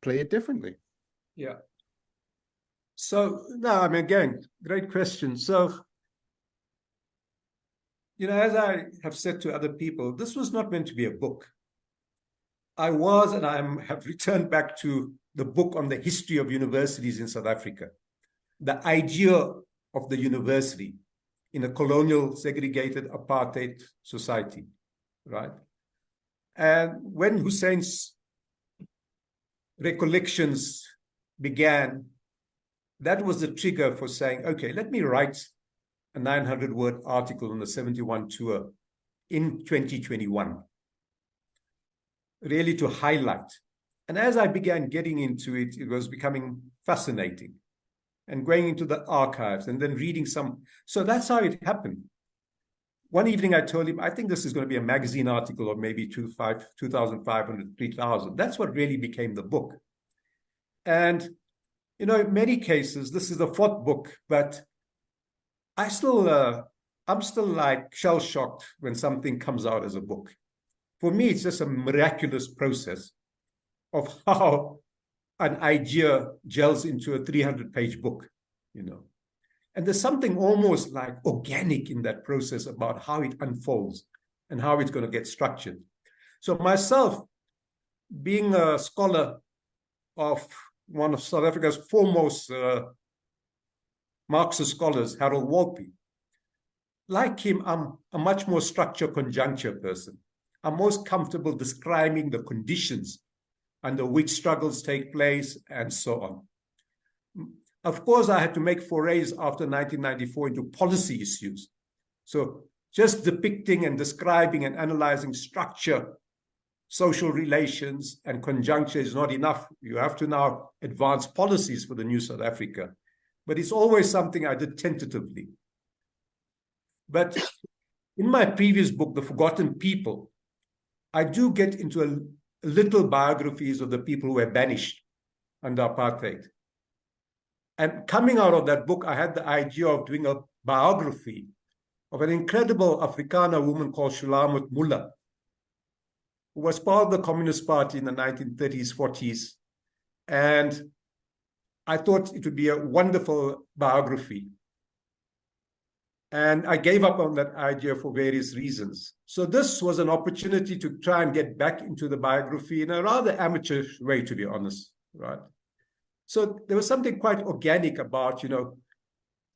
play it differently? Yeah. So, no, again, great question. So, as I have said to other people, this was not meant to be a book. I was, and have returned back to the book on the history of universities in South Africa. The idea of the university in a colonial, segregated, apartheid society, right? And when Hussein's recollections began, that was the trigger for saying, okay, let me write a 900-word article on the 71 tour in 2021, really to highlight. And as I began getting into it, it was becoming fascinating and going into the archives and then reading some. So that's how it happened. One evening I told him, I think this is going to be a magazine article of maybe 2,500, 3,000. That's what really became the book. And, in many cases, this is the fourth book, but I'm still like shell-shocked when something comes out as a book. For me, it's just a miraculous process of how an idea gels into a 300-page book, And there's something almost like organic in that process about how it unfolds and how it's going to get structured. So myself, being a scholar of one of South Africa's foremost Marxist scholars, Harold Walpy, like him, I'm a much more structure-conjuncture person. I'm most comfortable describing the conditions under which struggles take place and so on. Of course, I had to make forays after 1994 into policy issues. So just depicting and describing and analyzing structure, social relations, and conjuncture is not enough. You have to now advance policies for the new South Africa. But it's always something I did tentatively. But in my previous book, The Forgotten People, I do get into a little biographies of the people who were banished under apartheid. And coming out of that book, I had the idea of doing a biography of an incredible Afrikaner woman called Shulamit Mullah, who was part of the Communist Party in the 1930s, 40s. And I thought it would be a wonderful biography. And I gave up on that idea for various reasons. So this was an opportunity to try and get back into the biography in a rather amateur way, to be honest, right? So there was something quite organic about,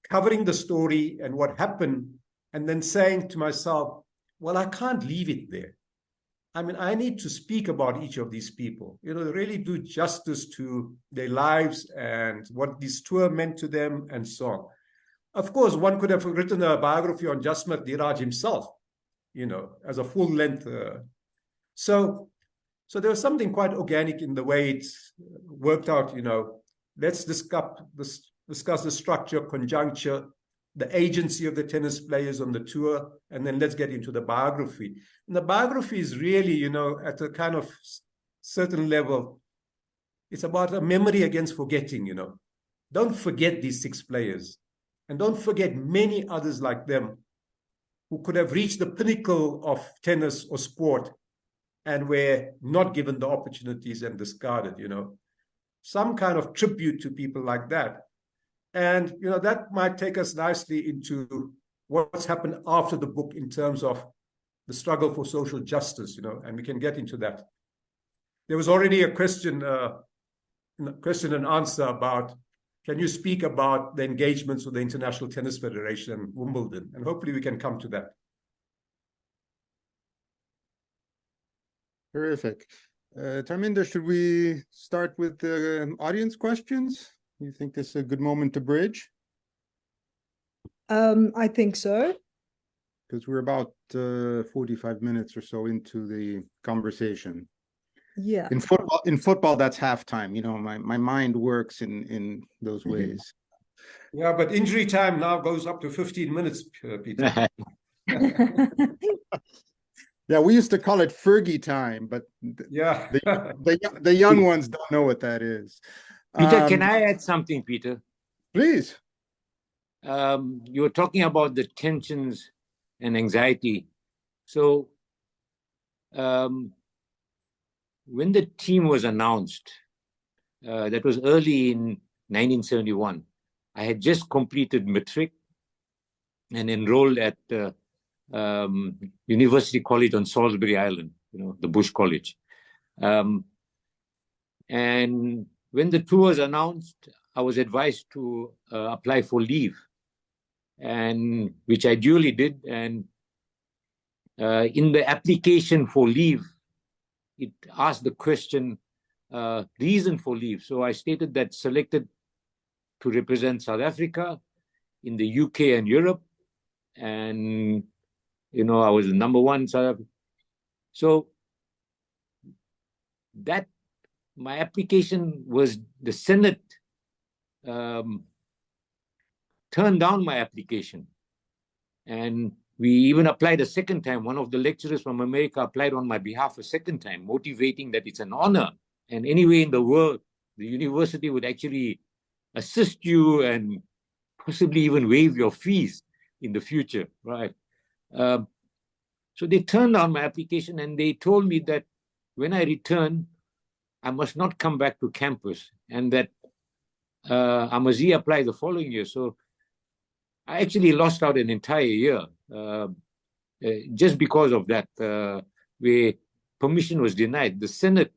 covering the story and what happened, and then saying to myself, well, I can't leave it there. I mean, I need to speak about each of these people, really do justice to their lives and what this tour meant to them and so on. Of course, one could have written a biography on Jasmine Diraj himself, as a full length. So there was something quite organic in the way it worked out, Let's discuss the structure, conjuncture, the agency of the tennis players on the tour, and then let's get into the biography. And the biography is really, at a kind of certain level, it's about a memory against forgetting, Don't forget these 6 players. And don't forget many others like them who could have reached the pinnacle of tennis or sport and were not given the opportunities and discarded, Some kind of tribute to people like that. And, that might take us nicely into what's happened after the book in terms of the struggle for social justice, and we can get into that. There was already a question and answer about, can you speak about the engagements with the International Tennis Federation and Wimbledon? And hopefully we can come to that. Terrific. Tarminder, should we start with the audience questions? You think this is a good moment to bridge? I think so. Because we're about 45 minutes or so into the conversation. Yeah. In football, that's halftime. My mind works in those ways. Yeah, but injury time now goes up to 15 minutes, Peter. Yeah, we used to call it Fergie time, but yeah, the young ones don't know what that is. Peter, can I add something, Peter? Please. You were talking about the tensions and anxiety. So when the team was announced, that was early in 1971, I had just completed matric and enrolled at University College on Salisbury Island, the Bush College. And when the tour was announced, I was advised to apply for leave, and which I duly did. And in the application for leave, it asked the question, reason for leave. So I stated that selected to represent South Africa in the UK and Europe. And, I was the number one South Africa. So that my application was, the Senate turned down my application. And we even applied a second time. One of the lecturers from America applied on my behalf a second time, motivating that it's an honor. And anywhere in the world, the university would actually assist you and possibly even waive your fees in the future, right? So they turned down my application, and they told me that when I return, I must not come back to campus, and that I must reapply the following year. So I actually lost out an entire year just because of that, where permission was denied. The Senate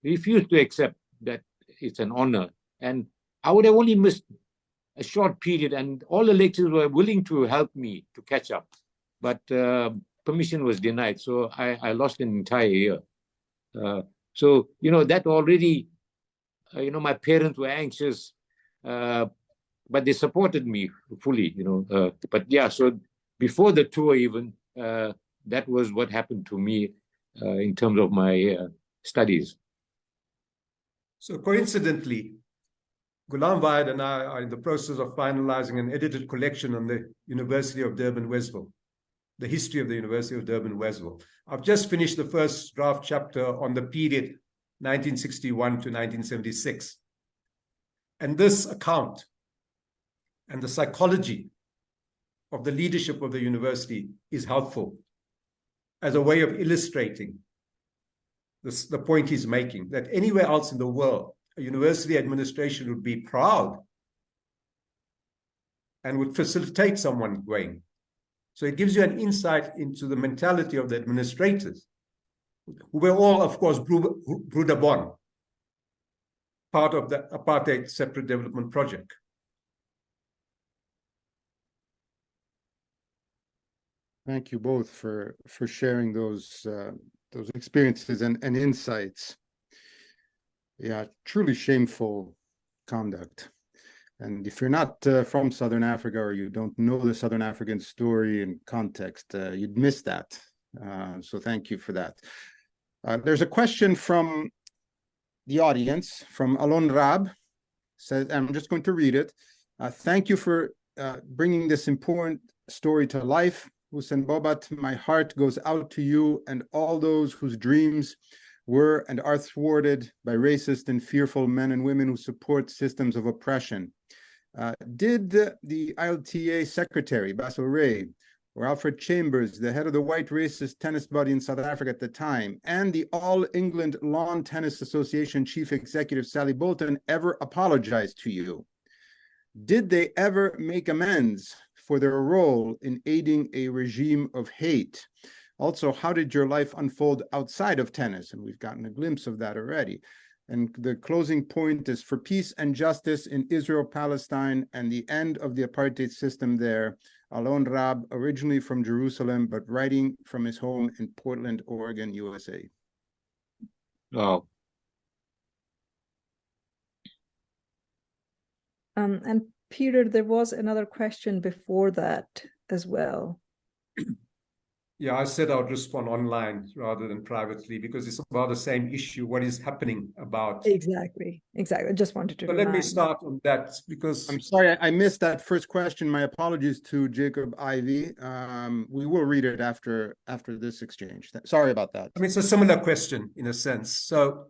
refused to accept that it's an honor. And I would have only missed a short period, and all the lecturers were willing to help me to catch up. But permission was denied, so I lost an entire year. So, that already, my parents were anxious, but they supported me fully, But yeah, so before the tour even, that was what happened to me in terms of my studies. So coincidentally, Ghulam Wahid and I are in the process of finalizing an edited collection on the University of Durban-Westville, the history of the University of Durban-Westville. I've just finished the first draft chapter on the period 1961 to 1976. And this account and the psychology of the leadership of the university is helpful as a way of illustrating the point he's making, that anywhere else in the world, a university administration would be proud and would facilitate someone going. So it gives you an insight into the mentality of the administrators, who were all, of course, Broeder Bon, part of the Apartheid Separate Development Project. Thank you both for sharing those experiences and insights. Yeah, truly shameful conduct. And if you're not from Southern Africa, or you don't know the Southern African story and context, you'd miss that. So thank you for that. There's a question from the audience, from Alon Rab. Says, I'm just going to read it. Thank you for bringing this important story to life. Hoosen Bobat, my heart goes out to you and all those whose dreams were and are thwarted by racist and fearful men and women who support systems of oppression. Did the ILTA secretary, Basil Ray, or Alfred Chambers, the head of the white racist tennis body in South Africa at the time, and the All England Lawn Tennis Association chief executive, Sally Bolton, ever apologize to you? Did they ever make amends for their role in aiding a regime of hate? Also, how did your life unfold outside of tennis? And we've gotten a glimpse of that already. And the closing point is for peace and justice in Israel, Palestine, and the end of the apartheid system there. Alon Rab, originally from Jerusalem, but writing from his home in Portland, Oregon, USA. Wow. And Peter, there was another question before that as well. Yeah, I said I would respond online rather than privately because it's about the same issue, what is happening about. Exactly. I just wanted to Let me start on that because... I'm sorry, I missed that first question. My apologies to Jacob Ivy. We will read it after this exchange. Sorry about that. I mean, it's a similar question in a sense. So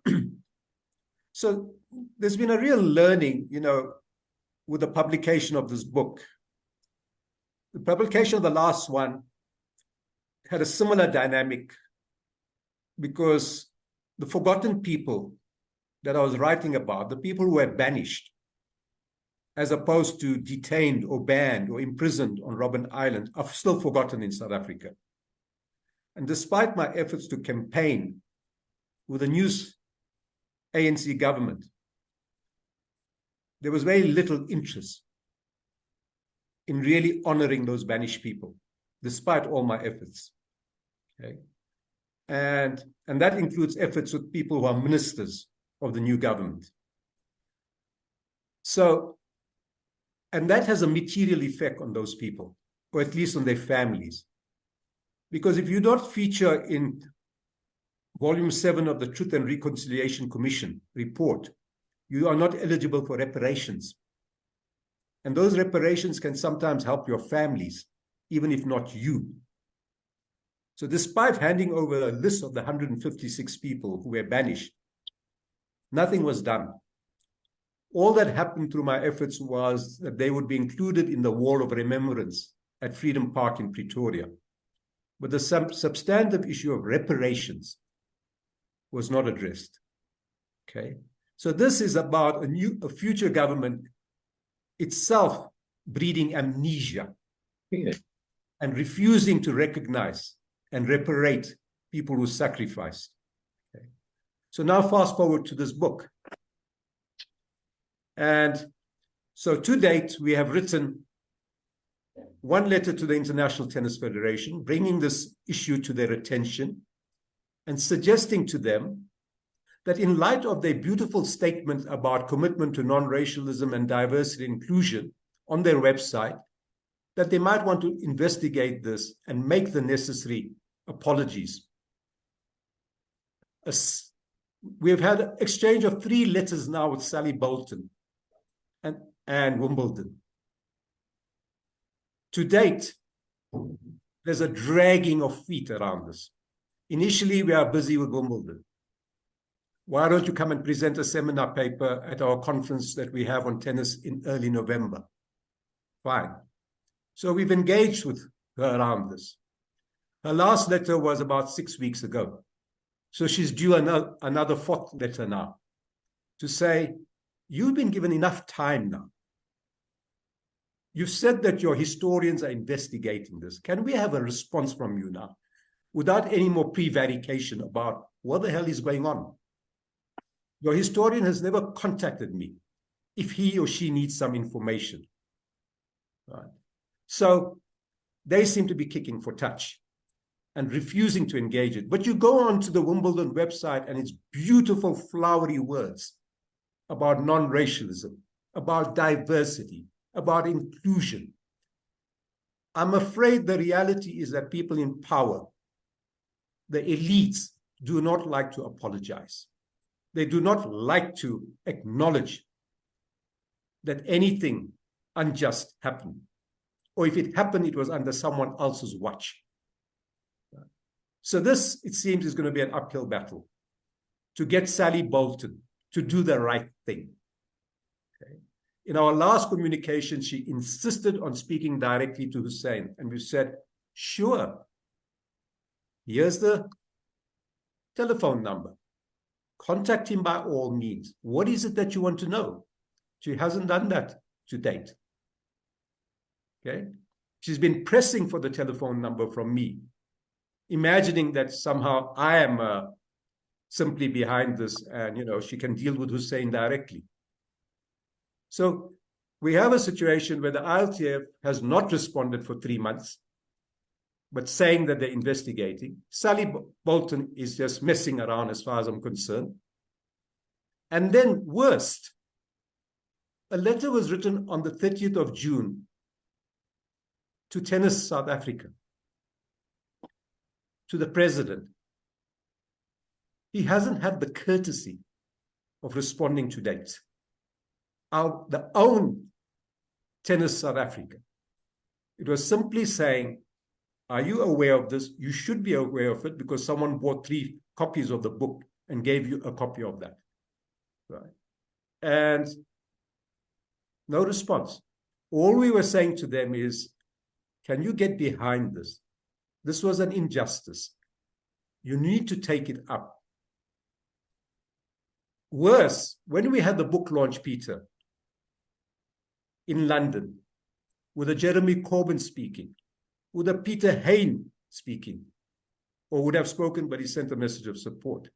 there's been a real learning, with the publication of this book. The publication of the last one had a similar dynamic because the forgotten people that I was writing about, the people who were banished, as opposed to detained or banned or imprisoned on Robben Island, are still forgotten in South Africa. And despite my efforts to campaign with the new ANC government, there was very little interest in really honoring those banished people, despite all my efforts. Okay? And that includes efforts with people who are ministers of the new government. So, and that has a material effect on those people, or at least on their families. Because if you don't feature in Volume 7 of the Truth and Reconciliation Commission report, you are not eligible for reparations. And those reparations can sometimes help your families, even if not you. So despite handing over a list of the 156 people who were banished, nothing was done. All that happened through my efforts was that they would be included in the Wall of Remembrance at Freedom Park in Pretoria. But the substantive issue of reparations was not addressed. Okay? So this is about a future government itself breeding amnesia and refusing to recognize and reparate people who sacrificed. Okay. So now fast forward to this book. And so to date, we have written one letter to the International Tennis Federation, bringing this issue to their attention and suggesting to them that in light of their beautiful statement about commitment to non-racialism and diversity and inclusion on their website, that they might want to investigate this and make the necessary apologies. We've had an exchange of 3 letters now with Sally Bolton and Wimbledon. To date, there's a dragging of feet around this. Initially, we are busy with Wimbledon. Why don't you come and present a seminar paper at our conference that we have on tennis in early November? Fine. So we've engaged with her around this. Her last letter was about 6 weeks ago. So she's due another 4th letter now to say, you've been given enough time now. You've said that your historians are investigating this. Can we have a response from you now without any more prevarication about what the hell is going on? Your historian has never contacted me if he or she needs some information. Right. So they seem to be kicking for touch and refusing to engage it. But you go on to the Wimbledon website and it's beautiful, flowery words about non-racialism, about diversity, about inclusion. I'm afraid the reality is that people in power, the elites, do not like to apologize. They do not like to acknowledge that anything unjust happened. Or if it happened, it was under someone else's watch. So this, it seems, is going to be an uphill battle to get Sally Bolton to do the right thing. Okay. In our last communication, she insisted on speaking directly to Hoosen. And we said, sure, here's the telephone number. Contact him by all means. What is it that you want to know? She hasn't done that to date. Okay? She's been pressing for the telephone number from me, imagining that somehow I am simply behind this and, she can deal with Hoosen directly. So we have a situation where the ILTF has not responded for 3 months, but saying that they're investigating. Sally Bolton is just messing around as far as I'm concerned. And then worst, a letter was written on the 30th of June to Tennis South Africa, to the president. He hasn't had the courtesy of responding to date. The own Tennis South Africa. It was simply saying, are you aware of this? You should be aware of it because someone bought 3 copies of the book and gave you a copy of that. Right? And no response. All we were saying to them is, can you get behind this? This was an injustice. You need to take it up. Worse, when we had the book launch, Peter, in London, with a Jeremy Corbyn speaking, with a Peter Hain speaking, or would have spoken, but he sent a message of support.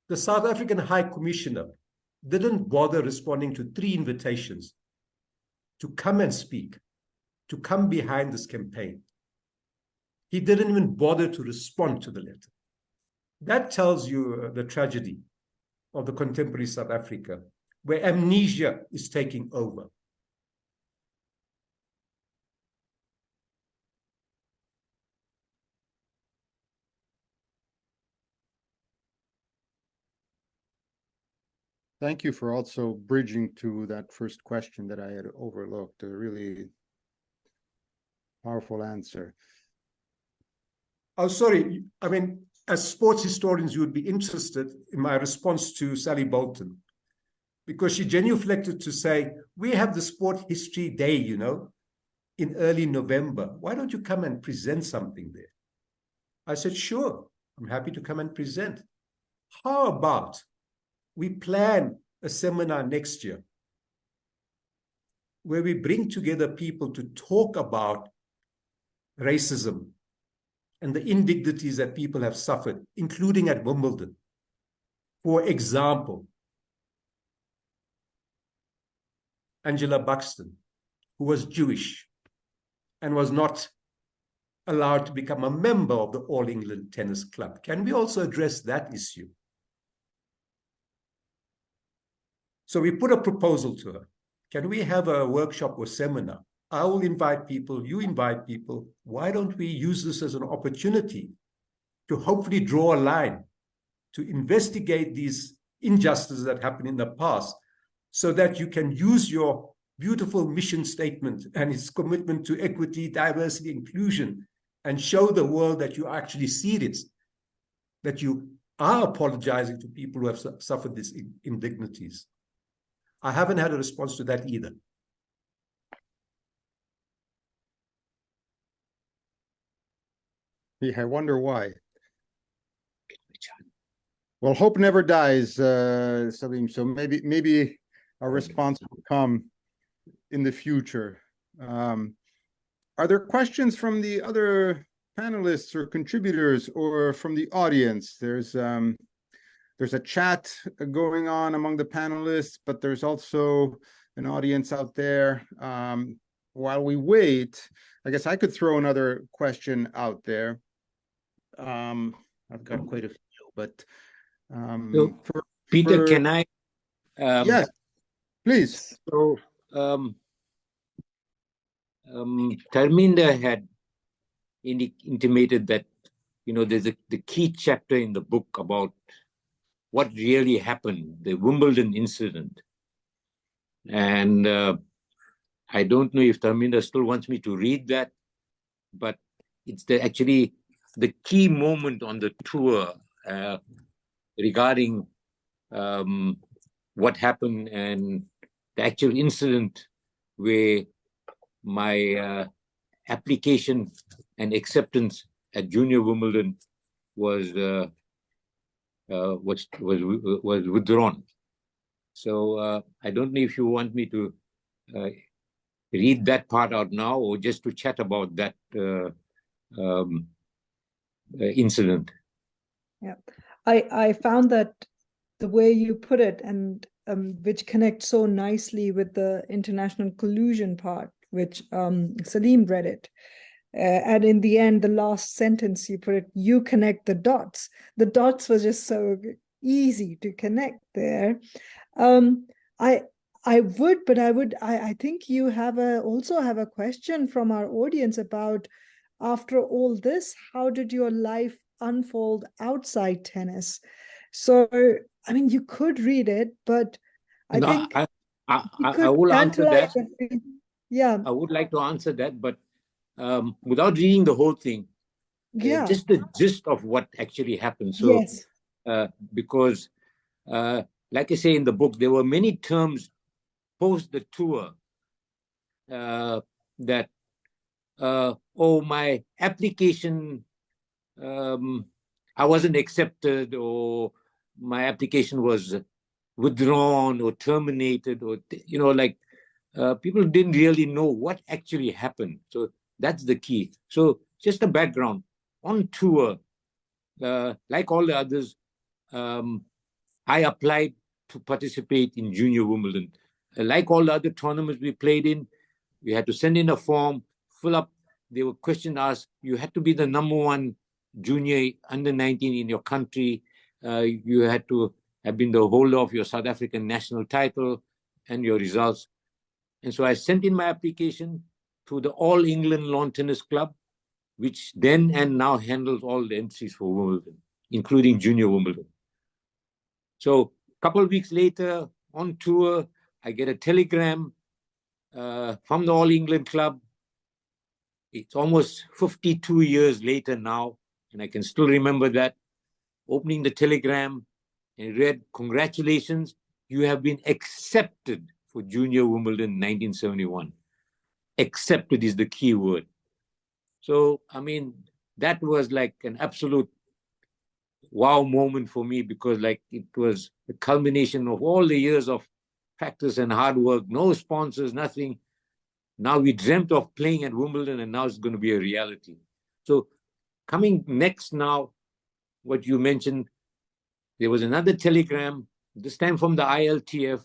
The South African High Commissioner didn't bother responding to 3 invitations to come and speak, to come behind this campaign. He didn't even bother to respond to the letter. That tells you the tragedy of the contemporary South Africa, where amnesia is taking over. Thank you for also bridging to that first question that I had overlooked. A really powerful answer. Oh, sorry. I mean, as sports historians, you would be interested in my response to Sally Bolton, because she genuflected to say, we have the Sport History Day, you know, in early November. Why don't you come and present something there? I said, sure, I'm happy to come and present. How about we plan a seminar next year where we bring together people to talk about racism and the indignities that people have suffered, including at Wimbledon. For example, Angela Buxton, who was Jewish and was not allowed to become a member of the All England Tennis Club. Can we also address that issue? So we put a proposal to her. Can we have a workshop or seminar? I will invite people, you invite people. Why don't we use this as an opportunity to hopefully draw a line, to investigate these injustices that happened in the past, so that you can use your beautiful mission statement and its commitment to equity, diversity, inclusion, and show the world that you actually see it, that you are apologizing to people who have suffered these indignities. I haven't had a response to that either. Yeah, I wonder why. Well, hope never dies, Saleem. So maybe a response will come in the future. Are there questions from the other panelists or contributors or from the audience? There's a chat going on among the panelists, but there's also an audience out there. While we wait, I guess I could throw another question out there. I've got quite a few, but Peter, can I? Yes, please. So, Tarminder had intimated that, you know, there's the key chapter in the book about what really happened, the Wimbledon incident. And I don't know if Tarminder still wants me to read that, but it's actually the key moment on the tour regarding what happened and the actual incident where my application and acceptance at Junior Wimbledon was withdrawn. So I don't know if you want me to read that part out now or just to chat about that incident. Yeah, I found that the way you put it, and which connects so nicely with the international collusion part, which Saleem read it. And in the end, the last sentence you put it, you connect the dots. The dots were just so easy to connect there. I think you also have a question from our audience about, after all this, how did your life unfold outside tennis? So, I mean, you could read it, but I think I will answer that. Yeah, I would like to answer that, but without reading the whole thing, just the gist of what actually happened. So, yes. Because, like I say in the book, there were many terms post the tour that, my application, I wasn't accepted, or my application was withdrawn or terminated, or, you know, like people didn't really know what actually happened. So that's the key. So just a background. On tour, like all the others, I applied to participate in Junior Wimbledon. Like all the other tournaments we played in, we had to send in a form, fill up. There were questions asked. You had to be the #1 junior under 19 in your country. You had to have been the holder of your South African national title and your results. And so I sent in my application to the All England Lawn Tennis Club, which then and now handles all the entries for Wimbledon, including Junior Wimbledon. So a couple of weeks later, on tour, I get a telegram from the All England Club. It's almost 52 years later now, and I can still remember that. Opening the telegram and read, "Congratulations, you have been accepted for Junior Wimbledon 1971. Accepted is the key word. So, I mean, that was like an absolute wow moment for me, because like it was the culmination of all the years of practice and hard work, no sponsors, nothing. Now we dreamt of playing at Wimbledon, and now it's going to be a reality. So coming next now, what you mentioned, there was another telegram, this time from the ILTF,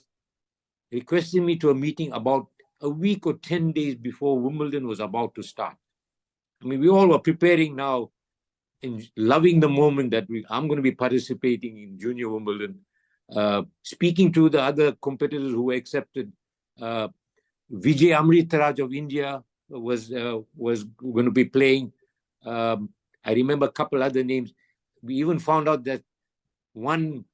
requesting me to a meeting about a week or 10 days before Wimbledon was about to start. I mean, we all were preparing now and loving the moment that I'm going to be participating in Junior Wimbledon, speaking to the other competitors who were accepted. Vijay Amritaraj of India was going to be playing. I remember a couple other names. We even found out that one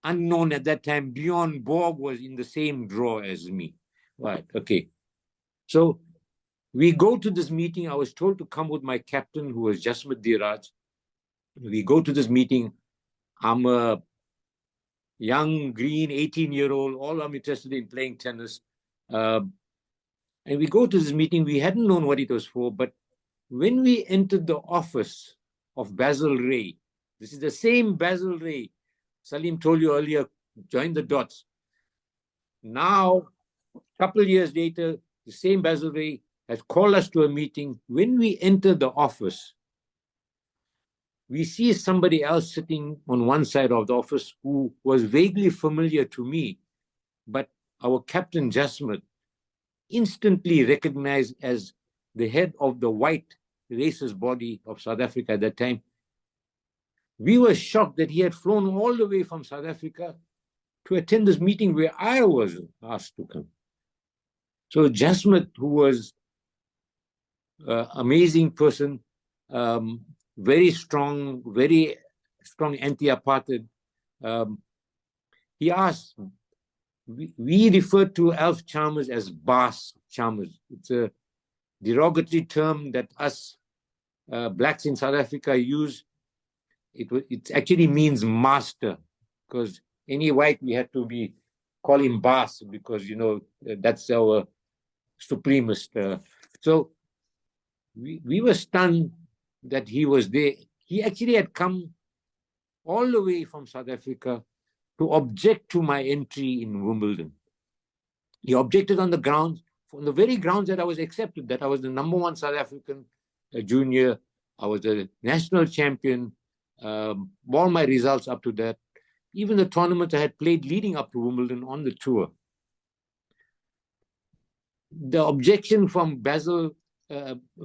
unknown at that time, Bjorn Borg, was in the same draw as me. Right, okay. So we go to this meeting. I was told to come with my captain, who was Jasmit Diraj. We go to this meeting. I'm a young, green, 18-year-old. All I'm interested in playing tennis. And we go to this meeting. We hadn't known what it was for, but when we entered the office of Basil Ray, this is the same Basil Ray Saleem told you earlier, join the dots. Now, a couple of years later, the same Basil Ray has called us to a meeting. When we enter the office, we see somebody else sitting on one side of the office who was vaguely familiar to me, but our captain, Jasmit, instantly recognized as the head of the white racist body of South Africa at that time. We were shocked that he had flown all the way from South Africa to attend this meeting where I was asked to come. So Jasmit, who was an amazing person, very strong anti-apartheid, he asked, we refer to Alf Chalmers as Baas Chalmers. It's a derogatory term that us blacks in South Africa use. It actually means master, because any white we had to call him Baas, because that's our supremacist. So we were stunned that he was there. He actually had come all the way from South Africa to object to my entry in Wimbledon. He objected on the very grounds that I was accepted, that I was the #1 South African junior, I was a national champion, all my results up to that, even the tournaments I had played leading up to Wimbledon on the tour. The objection from Basil,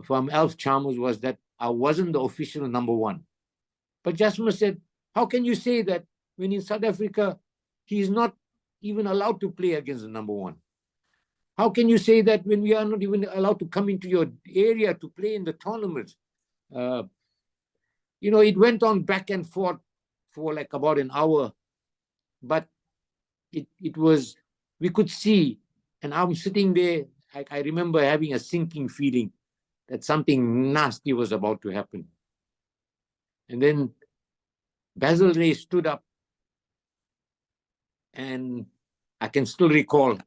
from Alf Chalmers, was that I wasn't the official #1. But Jasmit said, how can you say that when in South Africa, he is not even allowed to play against the #1? How can you say that when we are not even allowed to come into your area to play in the tournaments? It went on back and forth for like about an hour, but it was, we could see, and I'm sitting there, I remember having a sinking feeling that something nasty was about to happen. And then Basil Ray stood up, and I can still recall,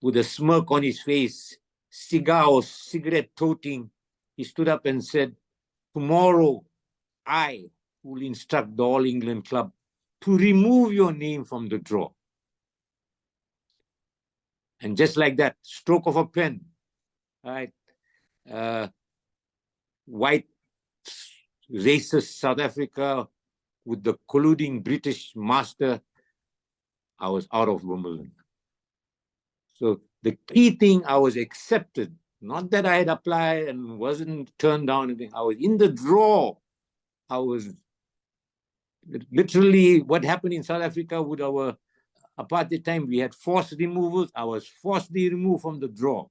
with a smirk on his face, cigar or cigarette toting, he stood up and said, tomorrow I will instruct the All England Club to remove your name from the draw. And just like that, stroke of a pen, right? White racist South Africa with the colluding British master, I was out of Wimbledon. So the key thing, I was accepted. Not that I had applied and wasn't turned down. I was in the draw. I was literally what happened in South Africa with our apartheid time. We had forced removals. I was forcibly removed from the draw.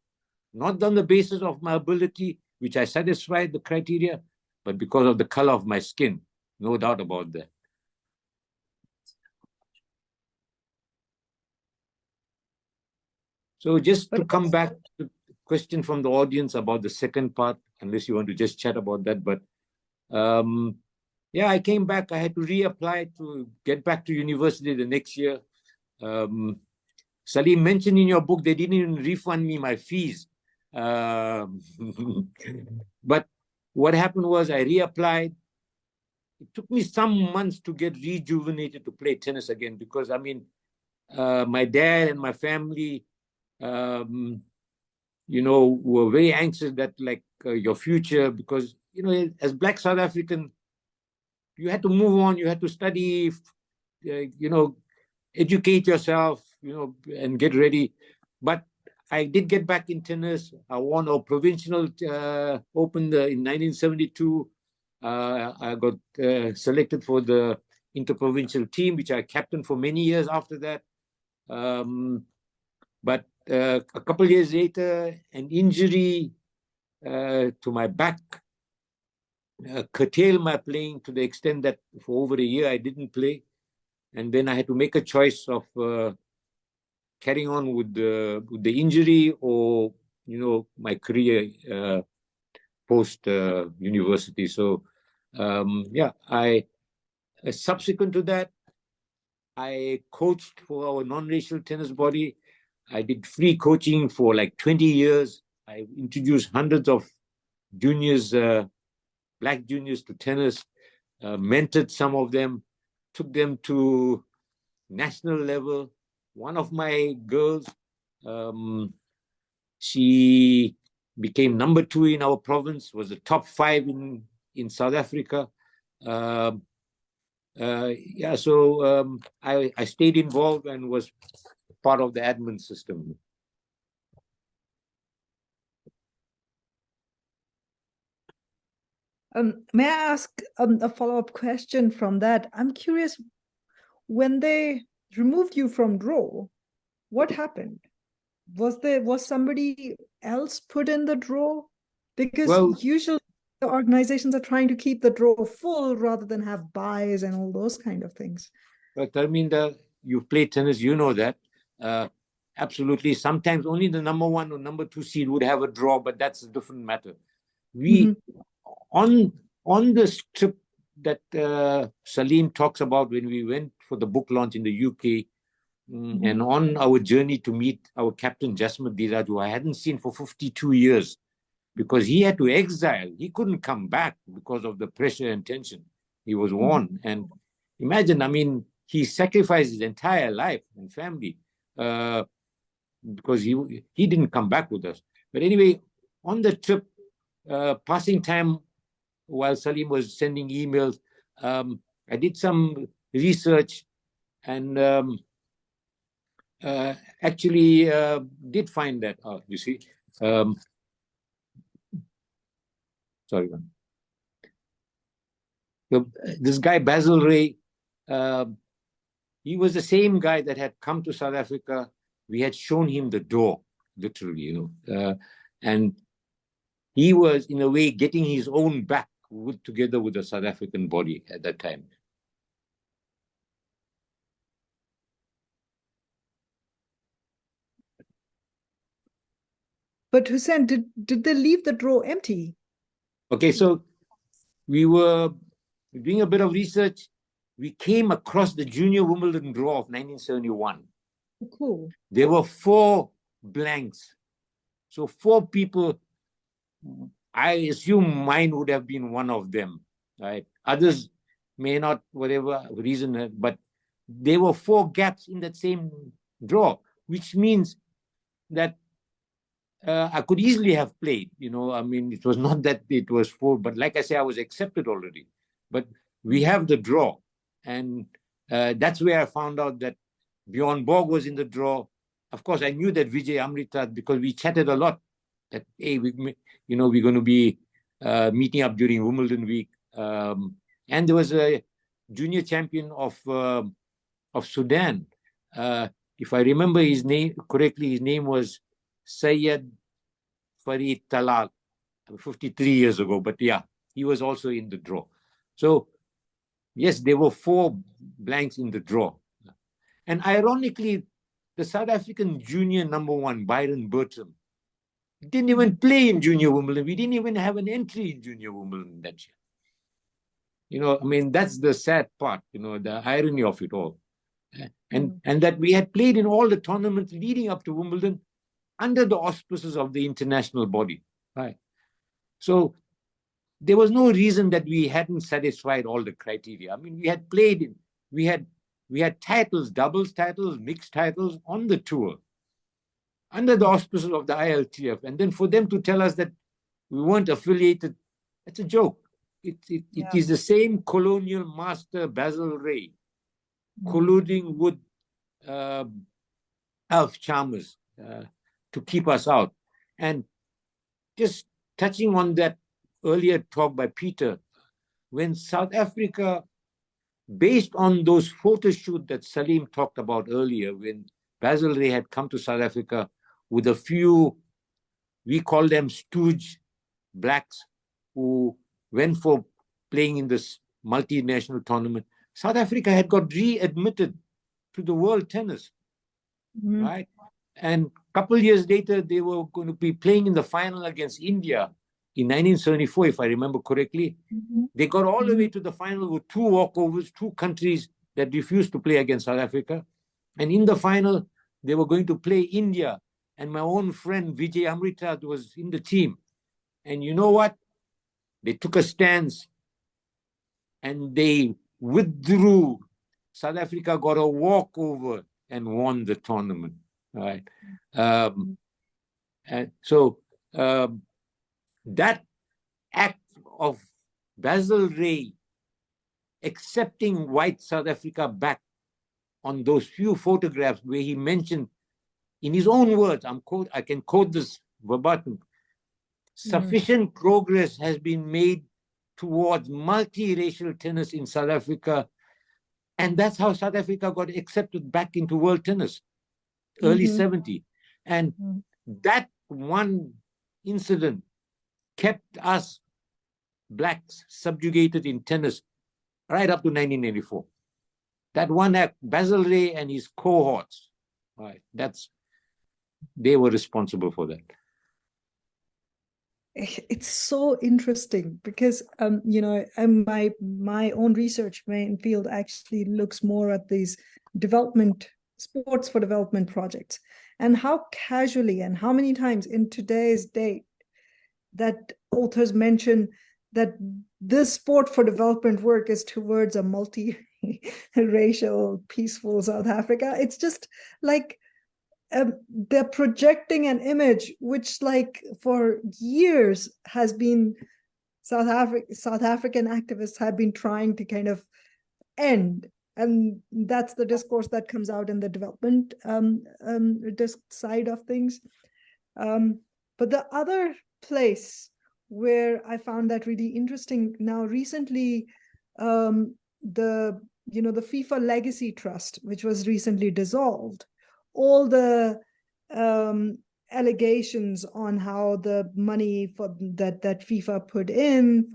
Not on the basis of my ability, which I satisfied the criteria, but because of the color of my skin. No doubt about that. So just to come back to the question from the audience about the second part, unless you want to just chat about that, but yeah, I came back. I had to reapply to get back to university the next year. Saleem mentioned in your book, they didn't even refund me my fees. But what happened was I reapplied. It took me some months to get rejuvenated to play tennis again, because I mean, my dad and my family, you know, were very anxious that like your future, because, you know, as Black South African, you had to move on, you had to study, you know, educate yourself, you know, and get ready. But I did get back in tennis. I won a provincial open in 1972. I got selected for the interprovincial team, which I captained for many years after that. But a couple of years later, an injury to my back curtailed my playing to the extent that for over a year I didn't play. And then I had to make a choice of carrying on with the injury or, you know, my career post university. So yeah, subsequent to that, I coached for our non-racial tennis body. I did free coaching for like 20 years. I introduced hundreds of juniors, Black juniors to tennis, mentored some of them, took them to national level. One of my girls, she became number 2 in our province, was the top 5 in South Africa. Yeah, so I stayed involved and was part of the admin system. May I ask a follow-up question from that? I'm curious, when they removed you from draw, what happened? Was somebody else put in the draw? Because usually the organizations are trying to keep the draw full rather than have buys and all those kind of things. But Tarminder, you've played tennis, you know that. Absolutely. Sometimes only the number 1 or number 2 seed would have a draw, but that's a different matter. We on this trip that Saleem talks about when we went for the book launch in the UK, and on our journey to meet our captain Jasmine Diraj, who I hadn't seen for 52 years because he had to exile. He couldn't come back because of the pressure and tension. He was warned. And imagine, I mean, he sacrificed his entire life and family because he didn't come back with us. But anyway, on the trip, passing time while Saleem was sending emails, I did some research and actually did find that out, you see. Sorry. This guy, Basil Ray, he was the same guy that had come to South Africa. We had shown him the door, literally, you know. And he was, in a way, getting his own back together with the South African body at that time. But Hoosen, did they leave the draw empty? Okay, so we were doing a bit of research. We came across the Junior Wimbledon draw of 1971. Cool. There were 4 blanks. So 4 people, I assume mine would have been one of them, right? Others may not, whatever reason, but there were 4 gaps in that same draw, which means that I could easily have played. I mean, it was not that it was full, but like I say, I was accepted already. But we have the draw, and that's where I found out that Bjorn Borg was in the draw. Of course, I knew that Vijay Amrita because we chatted a lot. That hey, we're going to be meeting up during Wimbledon week, and there was a junior champion of Sudan. If I remember his name correctly, his name was Syed Farid Talal, 53 years ago. But yeah, he was also in the draw. So yes, there were 4 blanks in the draw. And ironically, the South African junior #1, Byron Bertram, didn't even play in Junior Wimbledon. We didn't even have an entry in Junior Wimbledon that year. I mean, that's the sad part, the irony of it all. And that we had played in all the tournaments leading up to Wimbledon under the auspices of the international body, right? So there was no reason that we hadn't satisfied all the criteria. I mean, we had played, we had titles, doubles titles, mixed titles on the tour under the auspices of the ILTF. And then for them to tell us that we weren't affiliated, it's a joke. It is the same colonial master, Basil Ray, colluding with Alf Chalmers to keep us out. And just touching on that earlier talk by Peter, when South Africa, based on those photo shoots that Saleem talked about earlier, when Basil Ray had come to South Africa with a few, we call them stooge blacks, who went for playing in this multinational tournament, South Africa had got readmitted to the world tennis, right? And a couple of years later, they were going to be playing in the final against India in 1974, if I remember correctly. They got all the way to the final with 2 walkovers, 2 countries that refused to play against South Africa. And in the final, they were going to play India. And my own friend, Vijay Amrita, was in the team. And you know what? They took a stance and they withdrew. South Africa got a walkover and won the tournament, right? And so that act of Basil Ray accepting white South Africa back on those few photographs where he mentioned, in his own words, I can quote this verbatim, sufficient progress has been made towards multiracial tennis in South Africa. And that's how South Africa got accepted back into world tennis, early 70s. And that one incident kept us blacks subjugated in tennis right up to 1984. That one act, Basil Ray and his cohorts, right? They were responsible for that. It's so interesting because my own research main field actually looks more at these sports for development projects, and how casually and how many times in today's date that authors mention that this sport for development work is towards a multi-racial, peaceful South Africa. It's just like they're projecting an image which, like, for years has been South African activists have been trying to kind of end, and that's the discourse that comes out in the development side of things. But the other place where I found that really interesting now recently, the FIFA Legacy Trust, which was recently dissolved, all the allegations on how the money for that FIFA put in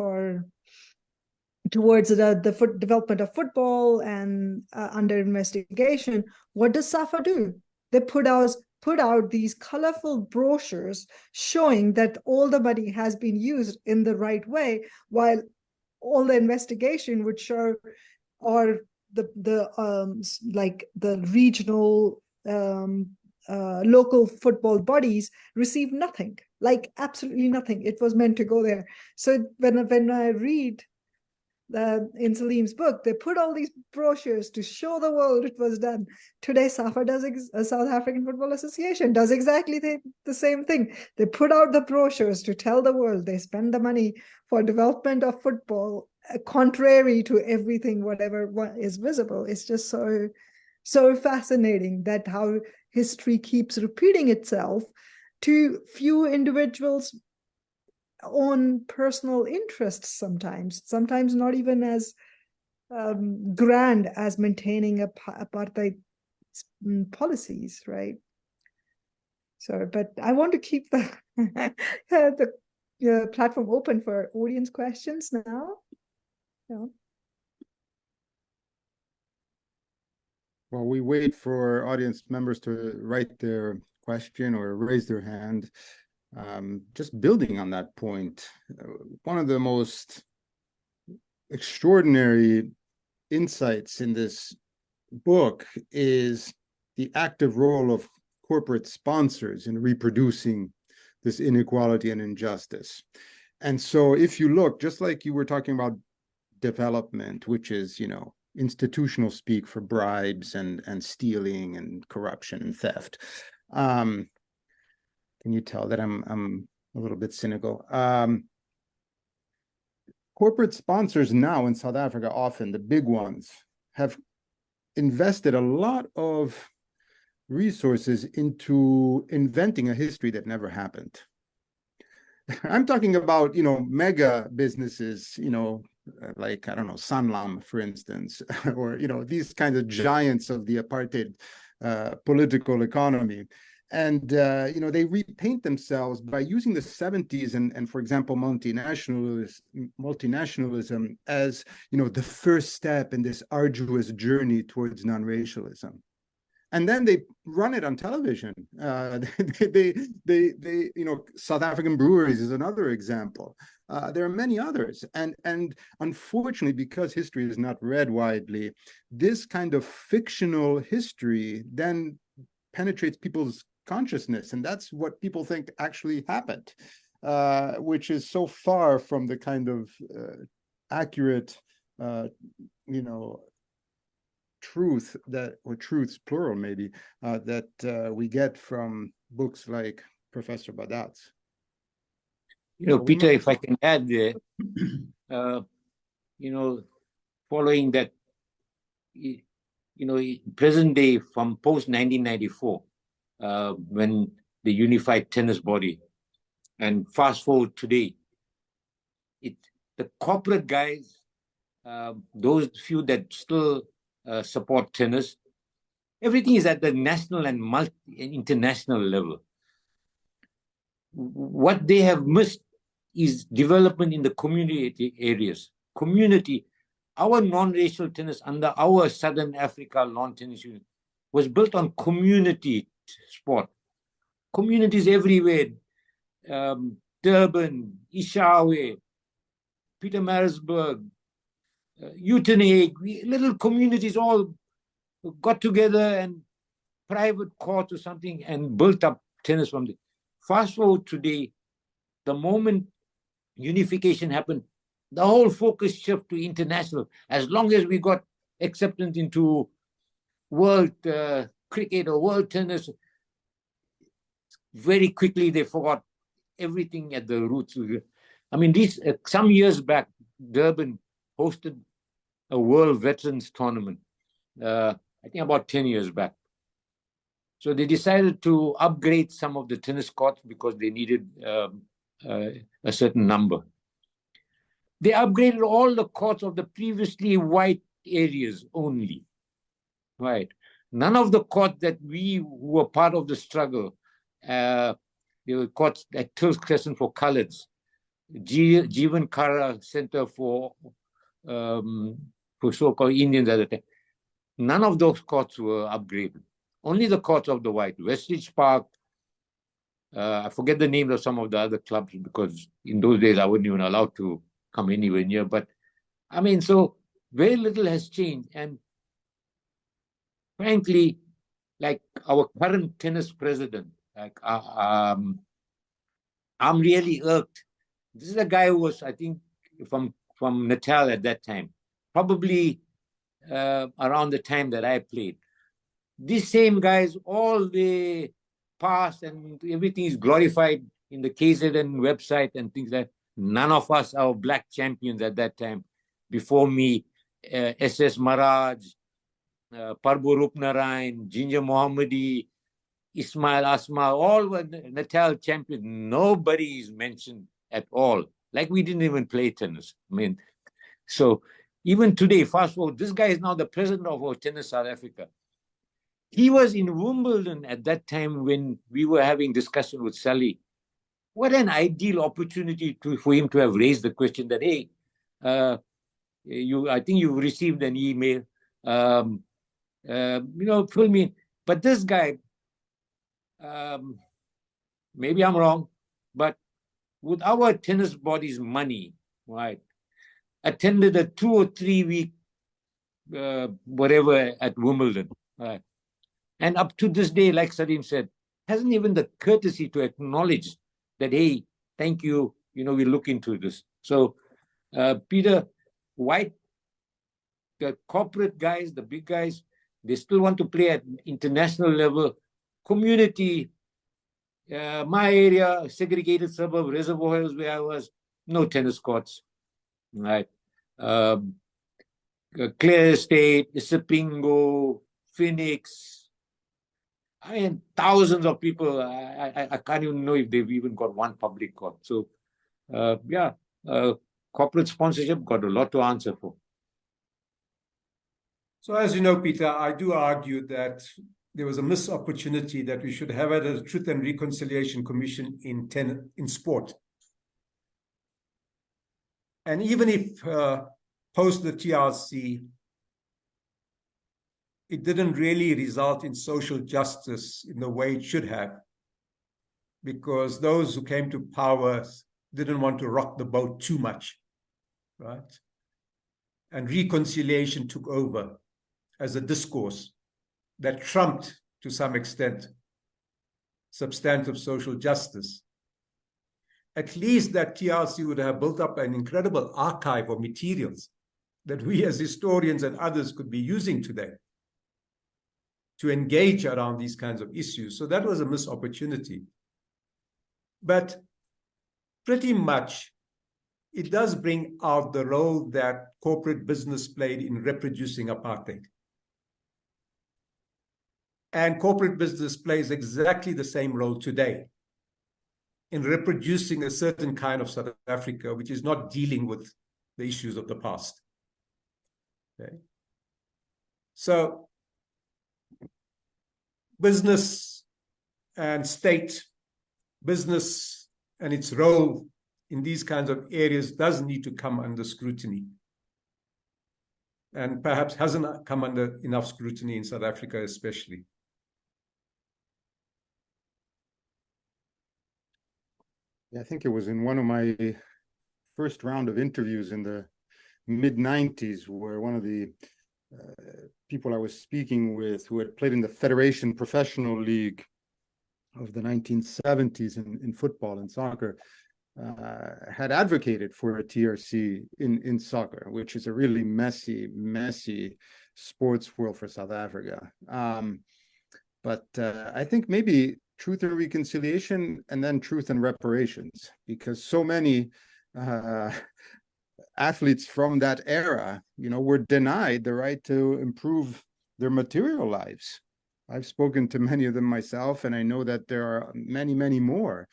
towards the development of football and under investigation. What does SAFA do? They put out these colorful brochures showing that all the money has been used in the right way, while all the investigation would show, or the regional local football bodies received nothing, like absolutely nothing. It was meant to go there. So when I read in Saleem's book, they put all these brochures to show the world it was done. Today, SAFA South African Football Association does exactly the same thing. They put out the brochures to tell the world they spend the money for development of football, contrary to everything, whatever is visible. It's just so fascinating that how history keeps repeating itself to few individuals' own personal interests sometimes not even as grand as maintaining apartheid policies, right? So, but I want to keep the platform open for audience questions now. Yeah. While we wait for audience members to write their question or raise their hand, just building on that point, one of the most extraordinary insights in this book is the active role of corporate sponsors in reproducing this inequality and injustice. And so if you look, just like you were talking about development, which is, institutional speak for bribes and stealing and corruption and theft. Can you tell that I'm a little bit cynical? Corporate sponsors now in South Africa, often the big ones, have invested a lot of resources into inventing a history that never happened. I'm talking about, mega businesses, like, I don't know, Sanlam, for instance, or, these kinds of giants of the apartheid political economy. And, they repaint themselves by using the 70s and for example, multinationalism as, the first step in this arduous journey towards non-racialism. And then they run it on television. South African breweries is another example. There are many others. And unfortunately, because history is not read widely, this kind of fictional history then penetrates people's consciousness. And that's what people think actually happened, which is so far from the kind of accurate, truth or truths plural maybe, that we get from books like Professor Badat's. Peter, if I can add there, following that, present day from post 1994, when the unified tennis body, and fast forward today, the corporate guys, those few that still support tennis, everything is at the national and international level. What they have missed is development in the community areas. Our non-racial tennis under our Southern Africa Lawn Tennis Union was built on community sport. Communities everywhere, Durban, Ishawe, Pietermaritzburg, Uitenhage, little communities all got together and private court or something and built up tennis from there. Fast forward today, the moment unification happened, the whole focus shift to international. As long as we got acceptance into world cricket or world tennis, very quickly they forgot everything at the roots. I mean, some years back, Durban hosted a World Veterans Tournament, I think about 10 years back. So they decided to upgrade some of the tennis courts because they needed a certain number. They upgraded all the courts of the previously white areas only, right? None of the courts that we who were part of the struggle, there were courts at Tills Crescent for coloreds, Jeevan Kara Center for so-called Indians at the time. None of those courts were upgraded. Only the courts of the white. Westridge Park, I forget the names of some of the other clubs because in those days I wasn't even allowed to come anywhere near. But I mean, so very little has changed. And frankly, like our current tennis president, like I'm really irked. This is a guy who was, I think, from from Natal at that time, probably around the time that I played. These same guys, all the past and everything is glorified in the KZN website and things like that. None of us are black champions at that time. Before me, SS Maraj, Parbo Rupnarayan, Ginger Mohammadi, Ismail Asma, all were Natal champions. Nobody is mentioned at all. Like we didn't even play tennis. I mean, so even today, fast forward, this guy is now the president of our Tennis South Africa. He was in Wimbledon at that time when we were having discussion with Sally. What an ideal opportunity for him to have raised the question that, hey, I think you received an email, fill me in. But this guy, maybe I'm wrong, but with our tennis body's money, right, attended a 2 or 3 week whatever at Wimbledon, right? And up to this day, like Saleem said, hasn't even the courtesy to acknowledge that, hey, thank you, we'll look into this. So, Peter, White, the corporate guys, the big guys, they still want to play at international level. Community, my area, segregated suburb, Reservoir Hills, where I was, no tennis courts, right? Clear Estate, Isipingo, Phoenix. I mean, thousands of people. I can't even know if they've even got one public court. So, corporate sponsorship got a lot to answer for. So, as you know, Peter, I do argue that there was a missed opportunity that we should have had a Truth and Reconciliation Commission in sport. And even if post the TRC, it didn't really result in social justice in the way it should have, because those who came to power didn't want to rock the boat too much, right? And reconciliation took over as a discourse that trumped, to some extent, substantive social justice. At least that TRC would have built up an incredible archive of materials that we as historians and others could be using today to engage around these kinds of issues. So that was a missed opportunity. But pretty much, it does bring out the role that corporate business played in reproducing apartheid. And corporate business plays exactly the same role today in reproducing a certain kind of South Africa, which is not dealing with the issues of the past. Okay. So, business and state, business and its role in these kinds of areas does need to come under scrutiny, and perhaps hasn't come under enough scrutiny in South Africa especially. Yeah, I think it was in one of my first round of interviews in the mid-90s where one of the people I was speaking with, who had played in the Federation Professional League of the 1970s in football and soccer, had advocated for a TRC in soccer, which is a really messy sports world for South Africa. But I think maybe truth and reconciliation, and then truth and reparations, because so many athletes from that era, were denied the right to improve their material lives. I've spoken to many of them myself, and I know that there are many, many more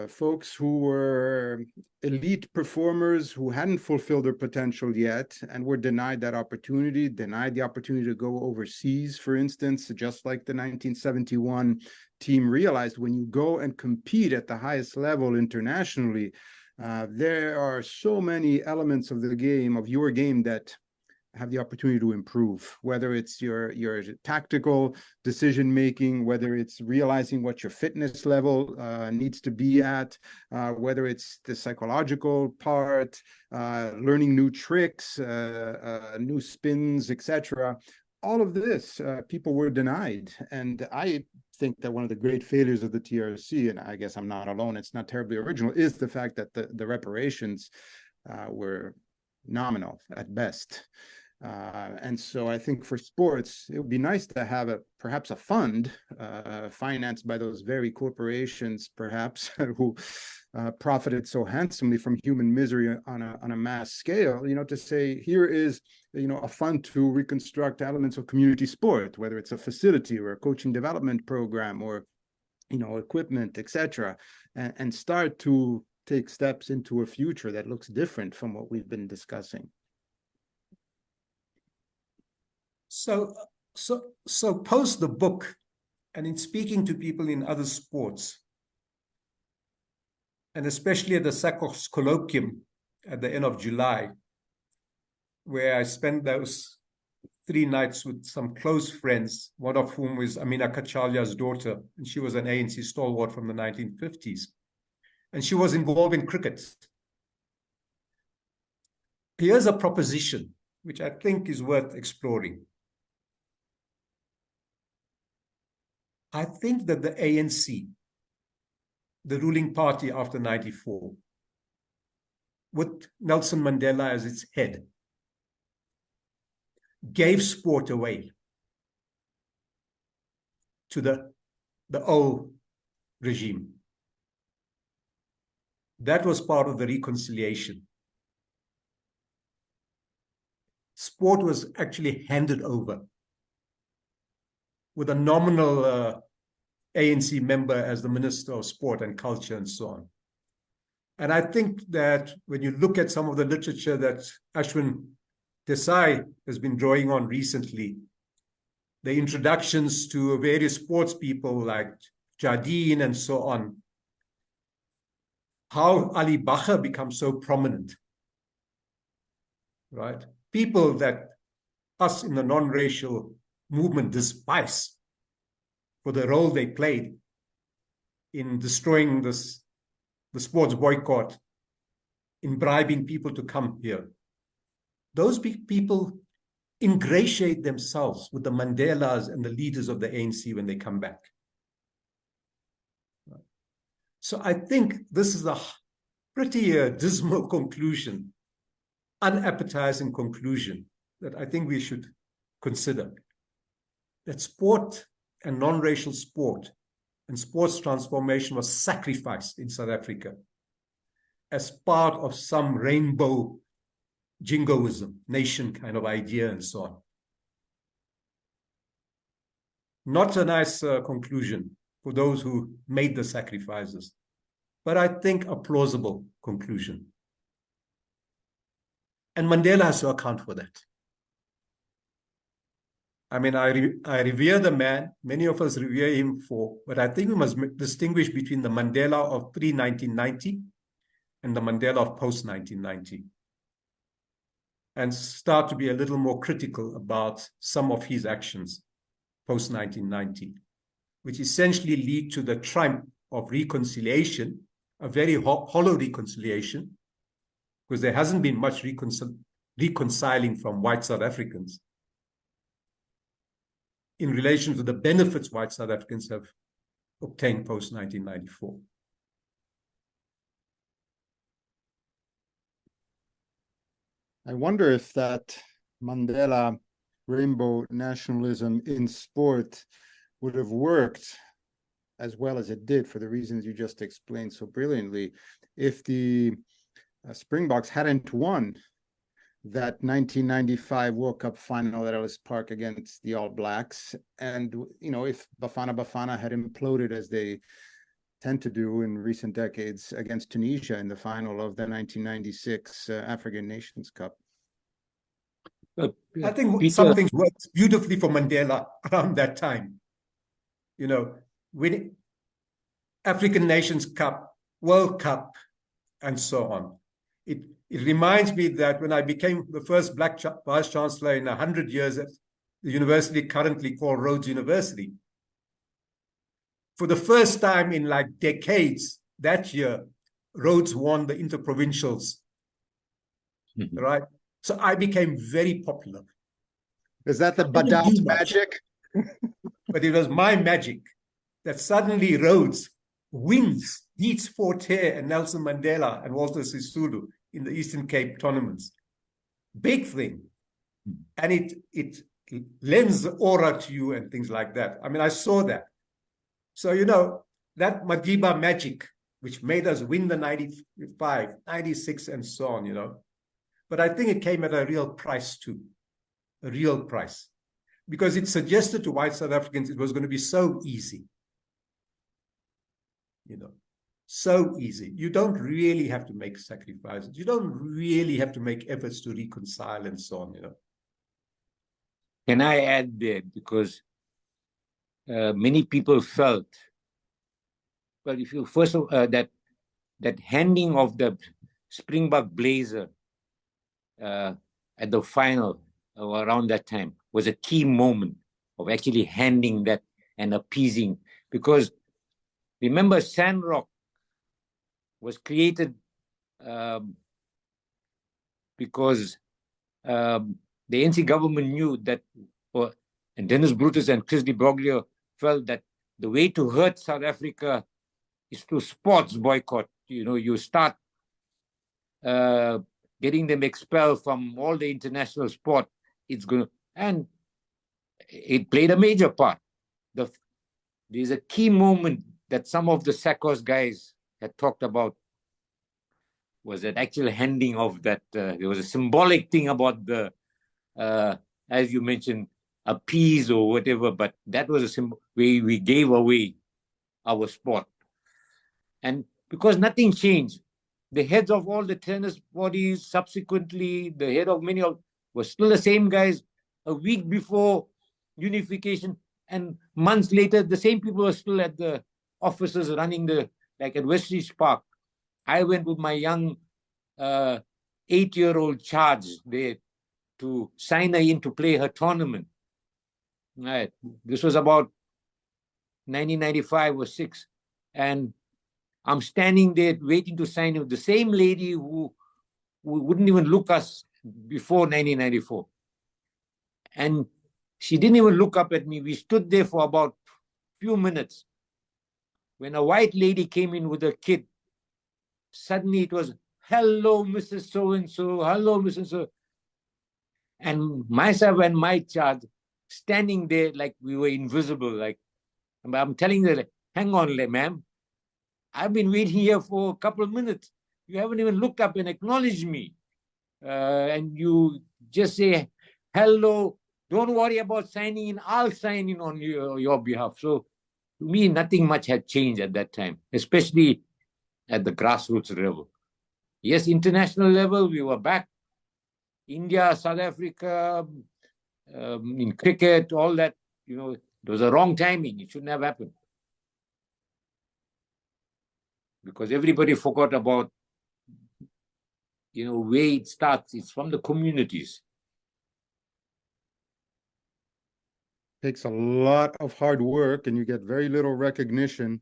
folks who were elite performers who hadn't fulfilled their potential yet and were denied that opportunity, denied the opportunity to go overseas, for instance, just like the 1971 team realized when you go and compete at the highest level internationally, there are so many elements of the game, of your game, that have the opportunity to improve, whether it's your tactical decision making, whether it's realizing what your fitness level needs to be at, whether it's the psychological part, learning new tricks, new spins, etc. All of this, people were denied. And I think that one of the great failures of the TRC, and I guess I'm not alone, it's not terribly original, is the fact that the reparations were nominal at best. And so I think for sports, it would be nice to have perhaps a fund financed by those very corporations, perhaps, who profited so handsomely from human misery on a mass scale, to say, here is, a fund to reconstruct elements of community sport, whether it's a facility or a coaching development program or, equipment, etc., and start to take steps into a future that looks different from what we've been discussing. So post the book, and in speaking to people in other sports, and especially at the SACOS colloquium at the end of July, where I spent those 3 nights with some close friends, one of whom was Amina Kachalia's daughter, and she was an ANC stalwart from the 1950s. And she was involved in cricket. Here's a proposition, which I think is worth exploring. I think that the ANC, the ruling party after 94, with Nelson Mandela as its head, gave sport away to the old regime. That was part of the reconciliation. Sport was actually handed over with a nominal ANC member as the Minister of Sport and Culture and so on. And I think that when you look at some of the literature that Ashwin Desai has been drawing on recently, the introductions to various sports people like Jardine and so on, how Ali Bacher becomes so prominent, right? People that us in the non-racial movement despise for the role they played in destroying the sports boycott, in bribing people to come here. Those people ingratiate themselves with the Mandelas and the leaders of the ANC when they come back. So I think this is a pretty dismal conclusion, unappetizing conclusion that I think we should consider. That sport and non-racial sport and sports transformation was sacrificed in South Africa as part of some rainbow jingoism, nation kind of idea and so on. Not a nice conclusion for those who made the sacrifices, but I think a plausible conclusion. And Mandela has to account for that. I mean, I revere the man, many of us revere him but I think we must distinguish between the Mandela of pre-1990 and the Mandela of post-1990, and start to be a little more critical about some of his actions post-1990, which essentially lead to the triumph of reconciliation, a very hollow reconciliation, because there hasn't been much reconciling from white South Africans in relation to the benefits white South Africans have obtained post-1994. I wonder if that Mandela rainbow nationalism in sport would have worked as well as it did for the reasons you just explained so brilliantly if the Springboks hadn't won that 1995 World Cup final at Ellis Park against the All Blacks. And, if Bafana Bafana had imploded as they tend to do in recent decades against Tunisia in the final of the 1996 African Nations Cup. I think something worked beautifully for Mandela around that time. Winning African Nations Cup, World Cup, and so on. It reminds me that when I became the first Black Vice Chancellor in 100 years at the university currently called Rhodes University, for the first time in like decades, that year, Rhodes won the interprovincials, right? So I became very popular. Is that the Badat magic? But it was my magic that suddenly Rhodes beats Forte and Nelson Mandela and Walter Sisulu in the Eastern Cape tournaments. Big thing. And it lends the aura to you and things like that. I mean, I saw that. So, you know, that Madiba magic, which made us win the 95, 96, and so on, you know. But I think it came at a real price too, a real price. Because it suggested to white South Africans it was going to be so easy. You know, so easy. You don't really have to make sacrifices. You don't really have to make efforts to reconcile and so on, you know. Can I add there? Because many people felt, well, if you first that handing of the Springbok blazer at the final around that time was a key moment of actually handing that and appeasing. Because remember, Sandrock was created because the ANC government knew that, and Dennis Brutus and Chris de Broglio felt that the way to hurt South Africa is through sports boycott. You know, you start getting them expelled from all the international sport. It's going to, and it played a major part. There's a key moment that some of the SACOS guys had talked about, was that actual handing of that. There was a symbolic thing about the, as you mentioned, appease or whatever, but that was a symbol where we gave away our sport. And because nothing changed, the heads of all the tennis bodies, subsequently, the head of many of, were still the same guys a week before unification, and months later, the same people were still at the offices running the, like at Westridge Park. I went with my young 8-year-old charge there to sign her in to play her tournament. Right. This was about 1995 or 6. And I'm standing there waiting to sign with the same lady who wouldn't even look us before 1994. And she didn't even look up at me. We stood there for about a few minutes. When a white lady came in with a kid, suddenly it was, hello, Mrs. So-and-so, hello, Mrs. So. And myself and my charge standing there like we were invisible. Like, I'm telling her, hang on, ma'am. I've been waiting here for a couple of minutes. You haven't even looked up and acknowledged me. And you just say, hello, don't worry about signing in. I'll sign in on your behalf. So to me, nothing much had changed at that time, especially at the grassroots level. Yes, international level, we were back. India, South Africa, in cricket, all that, you know, it was a wrong timing. It shouldn't have happened. Because everybody forgot about, you know, where it starts. It's from the communities. Takes a lot of hard work, and you get very little recognition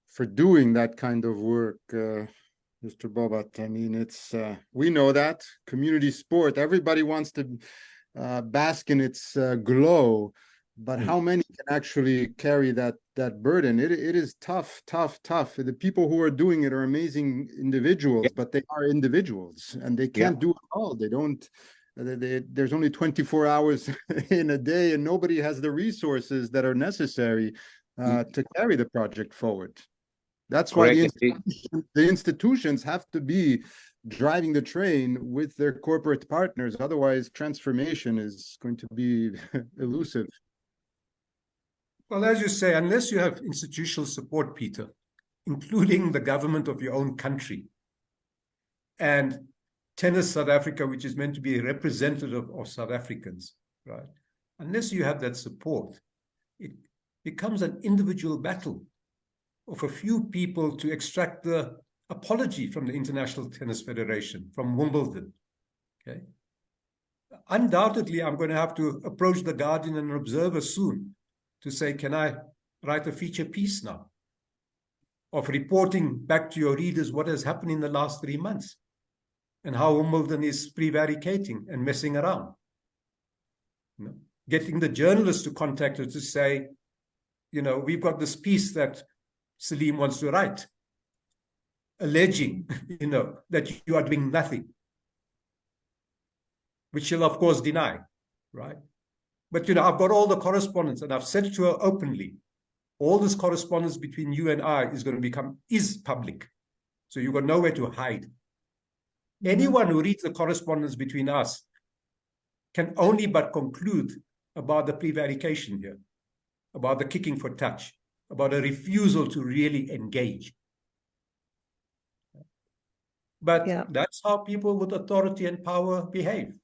for doing that kind of work, Mr. Bobat. I mean, it's we know that community sport, everybody wants to bask in its glow, but how many can actually carry that burden? It is tough. The people who are doing it are amazing individuals, but they are individuals, and they can't do it all. They don't. There's only 24 hours in a day, and nobody has the resources that are necessary to carry the project forward. That's why the institutions have to be driving the train with their corporate partners. Otherwise, transformation is going to be elusive. Well, as you say, unless you have institutional support, Peter, including the government of your own country, and Tennis South Africa, which is meant to be a representative of South Africans, right? Unless you have that support, it becomes an individual battle of a few people to extract the apology from the International Tennis Federation, from Wimbledon, okay? Undoubtedly, I'm going to have to approach the Guardian and Observer soon to say, can I write a feature piece now of reporting back to your readers what has happened in the last 3 months? And how Wimbledon is prevaricating and messing around. You know, getting the journalists to contact her to say, you know, we've got this piece that Saleem wants to write, alleging, you know, that you are doing nothing. which she'll of course deny, right? But, I've got all the correspondence, and I've said to her openly, all this correspondence between you and I is public. So you've got nowhere to hide. Anyone who reads the correspondence between us can only but conclude about the prevarication here, about the kicking for touch, about a refusal to really engage. But that's how people with authority and power behave.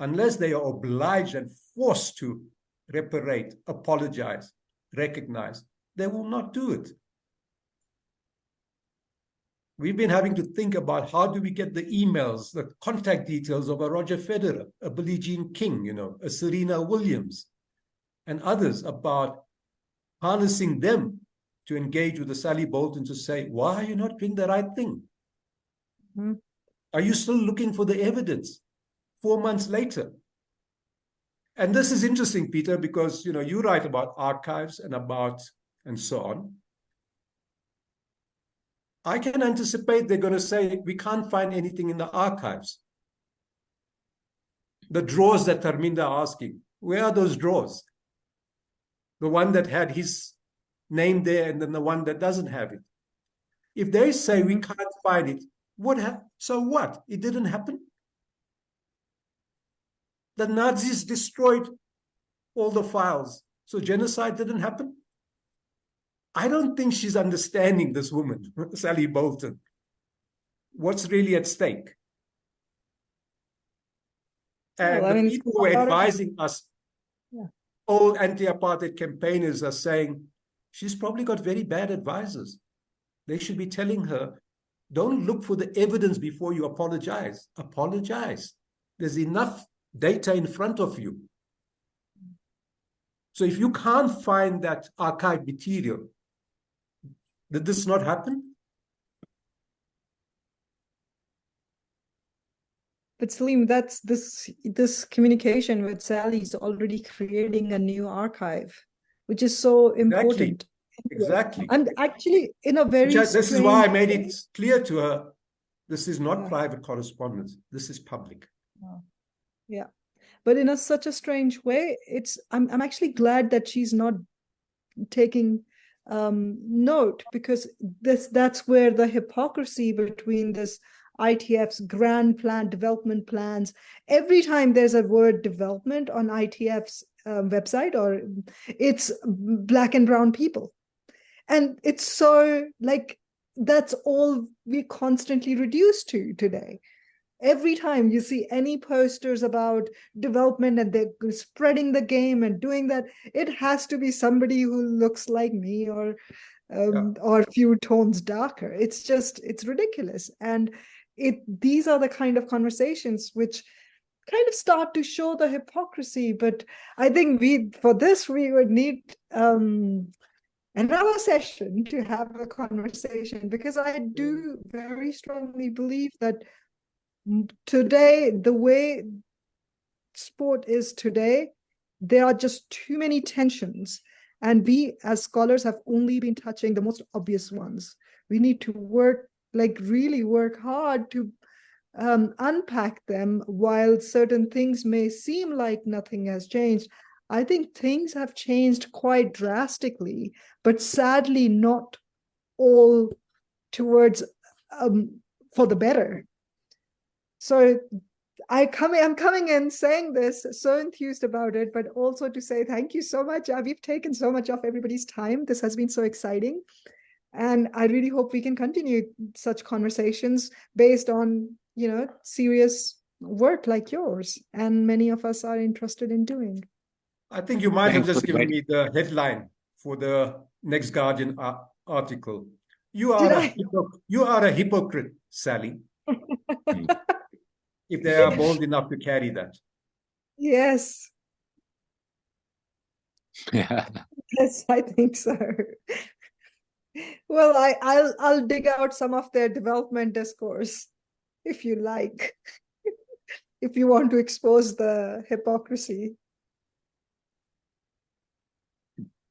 Unless they are obliged and forced to reparate, apologize, recognize, they will not do it. We've been having to think about how do we get the emails, the contact details of a Roger Federer, a Billie Jean King, a Serena Williams, and others, about harnessing them to engage with the Sally Bolton to say, why are you not doing the right thing? Are you still looking for the evidence 4 months later? And this is interesting, Peter, because, you write about archives and so on. I can anticipate they're going to say, we can't find anything in the archives. The drawers that Tarminder are asking, where are those drawers? The one that had his name there and then the one that doesn't have it. If they say we can't find it, so what? It didn't happen? The Nazis destroyed all the files, so genocide didn't happen? I don't think she's understanding, this woman, Sally Bolton, what's really at stake. And the people who are advising us, old anti-apartheid campaigners, are saying, she's probably got very bad advisors. They should be telling her, don't look for the evidence before you apologize. Apologize. There's enough data in front of you. So if you can't find that archive material, did this not happen? But Saleem, that's this communication with Sally is already creating a new archive, which is so important. Exactly. And actually, in a very this is why I made it clear to her, this is not private correspondence. This is public. Yeah. But in such a strange way, I'm actually glad that she's not taking note, because that's where the hypocrisy between this ITF's grand plan, development plans, every time there's a word development on ITF's website, or it's black and brown people. And it's so that's all we constantly reduced to today. Every time you see any posters about development and they're spreading the game and doing that, it has to be somebody who looks like me or a few tones darker. It's ridiculous. And these are the kind of conversations which kind of start to show the hypocrisy. But I think we would need another session to have a conversation, because I do very strongly believe that today, the way sport is today, there are just too many tensions. And we as scholars have only been touching the most obvious ones. We need to really work hard to unpack them. While certain things may seem like nothing has changed, I think things have changed quite drastically, but sadly not all towards for the better. So I'm coming in saying this, so enthused about it, but also to say thank you so much. We've taken so much of everybody's time. This has been so exciting. And I really hope we can continue such conversations based on, serious work like yours, and many of us are interested in doing. I think you might have just given me the headline for the next Guardian article. You are a hypocrite, Sally. If they are bold enough to carry that. Yes. Yes, I think so. Well, I'll dig out some of their development discourse, if you like, if you want to expose the hypocrisy.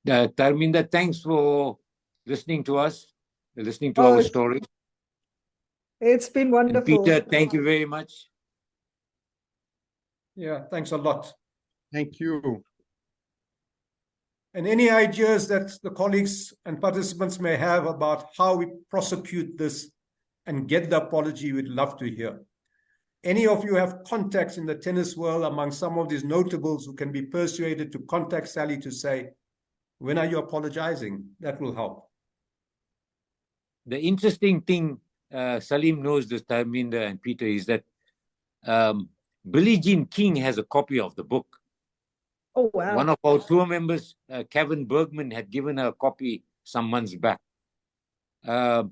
Tarminder, thanks for listening to us, listening to our story. It's been wonderful. And Peter, thank you very much. Yeah, thanks a lot. Thank you. And any ideas that the colleagues and participants may have about how we prosecute this and get the apology, we'd love to hear. Any of you have contacts in the tennis world among some of these notables who can be persuaded to contact Sally to say, when are you apologizing? That will help. The interesting thing, Saleem knows this, Tarminder and Peter, is that Billie Jean King has a copy of the book. Oh, wow. One of our tour members, Kevin Bergman, had given her a copy some months back. I'm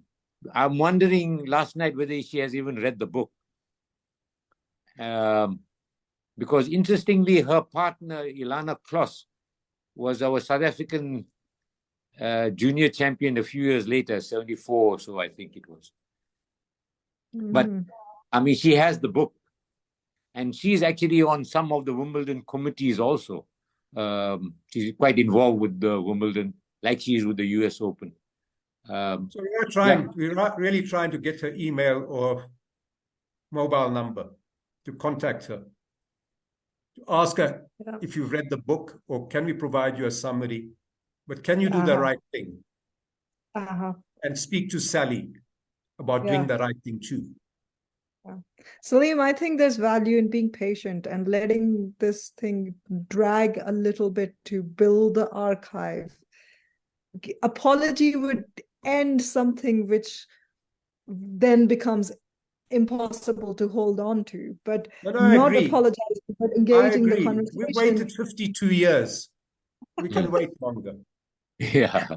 wondering last night whether she has even read the book. Because interestingly, her partner, Ilana Kloss, was our South African junior champion a few years later, 74 or so, I think it was. But, I mean, she has the book. And she's actually on some of the Wimbledon committees also. She's quite involved with the Wimbledon, like she is with the US Open. So we're not really trying to get her email or mobile number to contact her, to ask her if you've read the book, or can we provide you a summary, but can you do the right thing? And speak to Sally about doing the right thing too. Saleem, I think there's value in being patient and letting this thing drag a little bit to build the archive. Apology would end something which then becomes impossible to hold on to, but not apologizing, but engaging the conversation. We waited 52 years. We can wait longer. Yeah.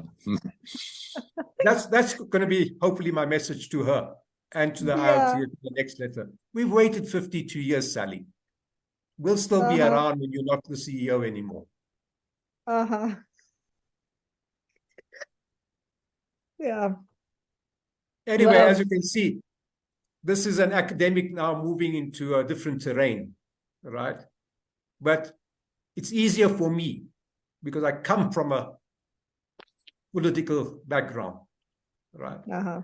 That's going to be hopefully my message to her and to the ILT in the next letter. We've waited 52 years, Sally. We'll still be around when you're not the CEO anymore. Yeah. Anyway, as you can see, this is an academic now moving into a different terrain, right? But it's easier for me because I come from a political background, right?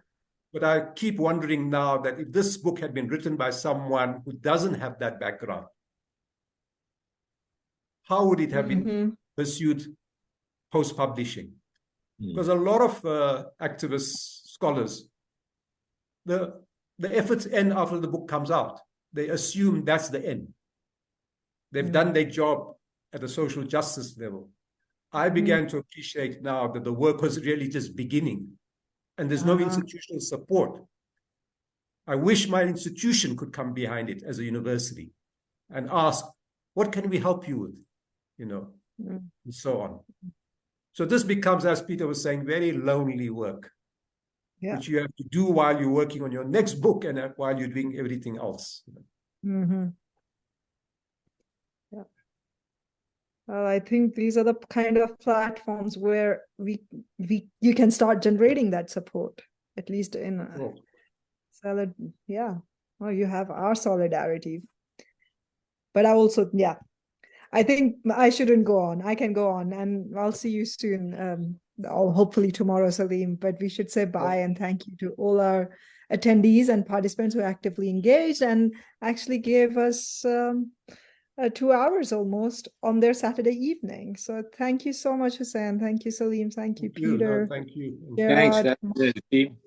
But I keep wondering now that if this book had been written by someone who doesn't have that background, how would it have been pursued post-publishing? Because a lot of activist scholars, the efforts end after the book comes out. They assume that's the end. They've done their job at the social justice level. I began to appreciate now that the work was really just beginning, and there's no institutional support. I wish my institution could come behind it as a university and ask, what can we help you with? You know, and so on. So this becomes, as Peter was saying, very lonely work, which you have to do while you're working on your next book and while you're doing everything else. Well, I think these are the kind of platforms where you can start generating that support, at least in solid. Yeah, well, you have our solidarity. But I also, I think I shouldn't go on. I can go on, and I'll see you soon. Or hopefully tomorrow, Saleem. But we should say bye and thank you to all our attendees and participants who actively engaged and actually gave us 2 hours almost on their Saturday evening. So thank you so much, Hoosen. Thank you, Saleem. Thank you, Peter. Thank you. Thanks, team.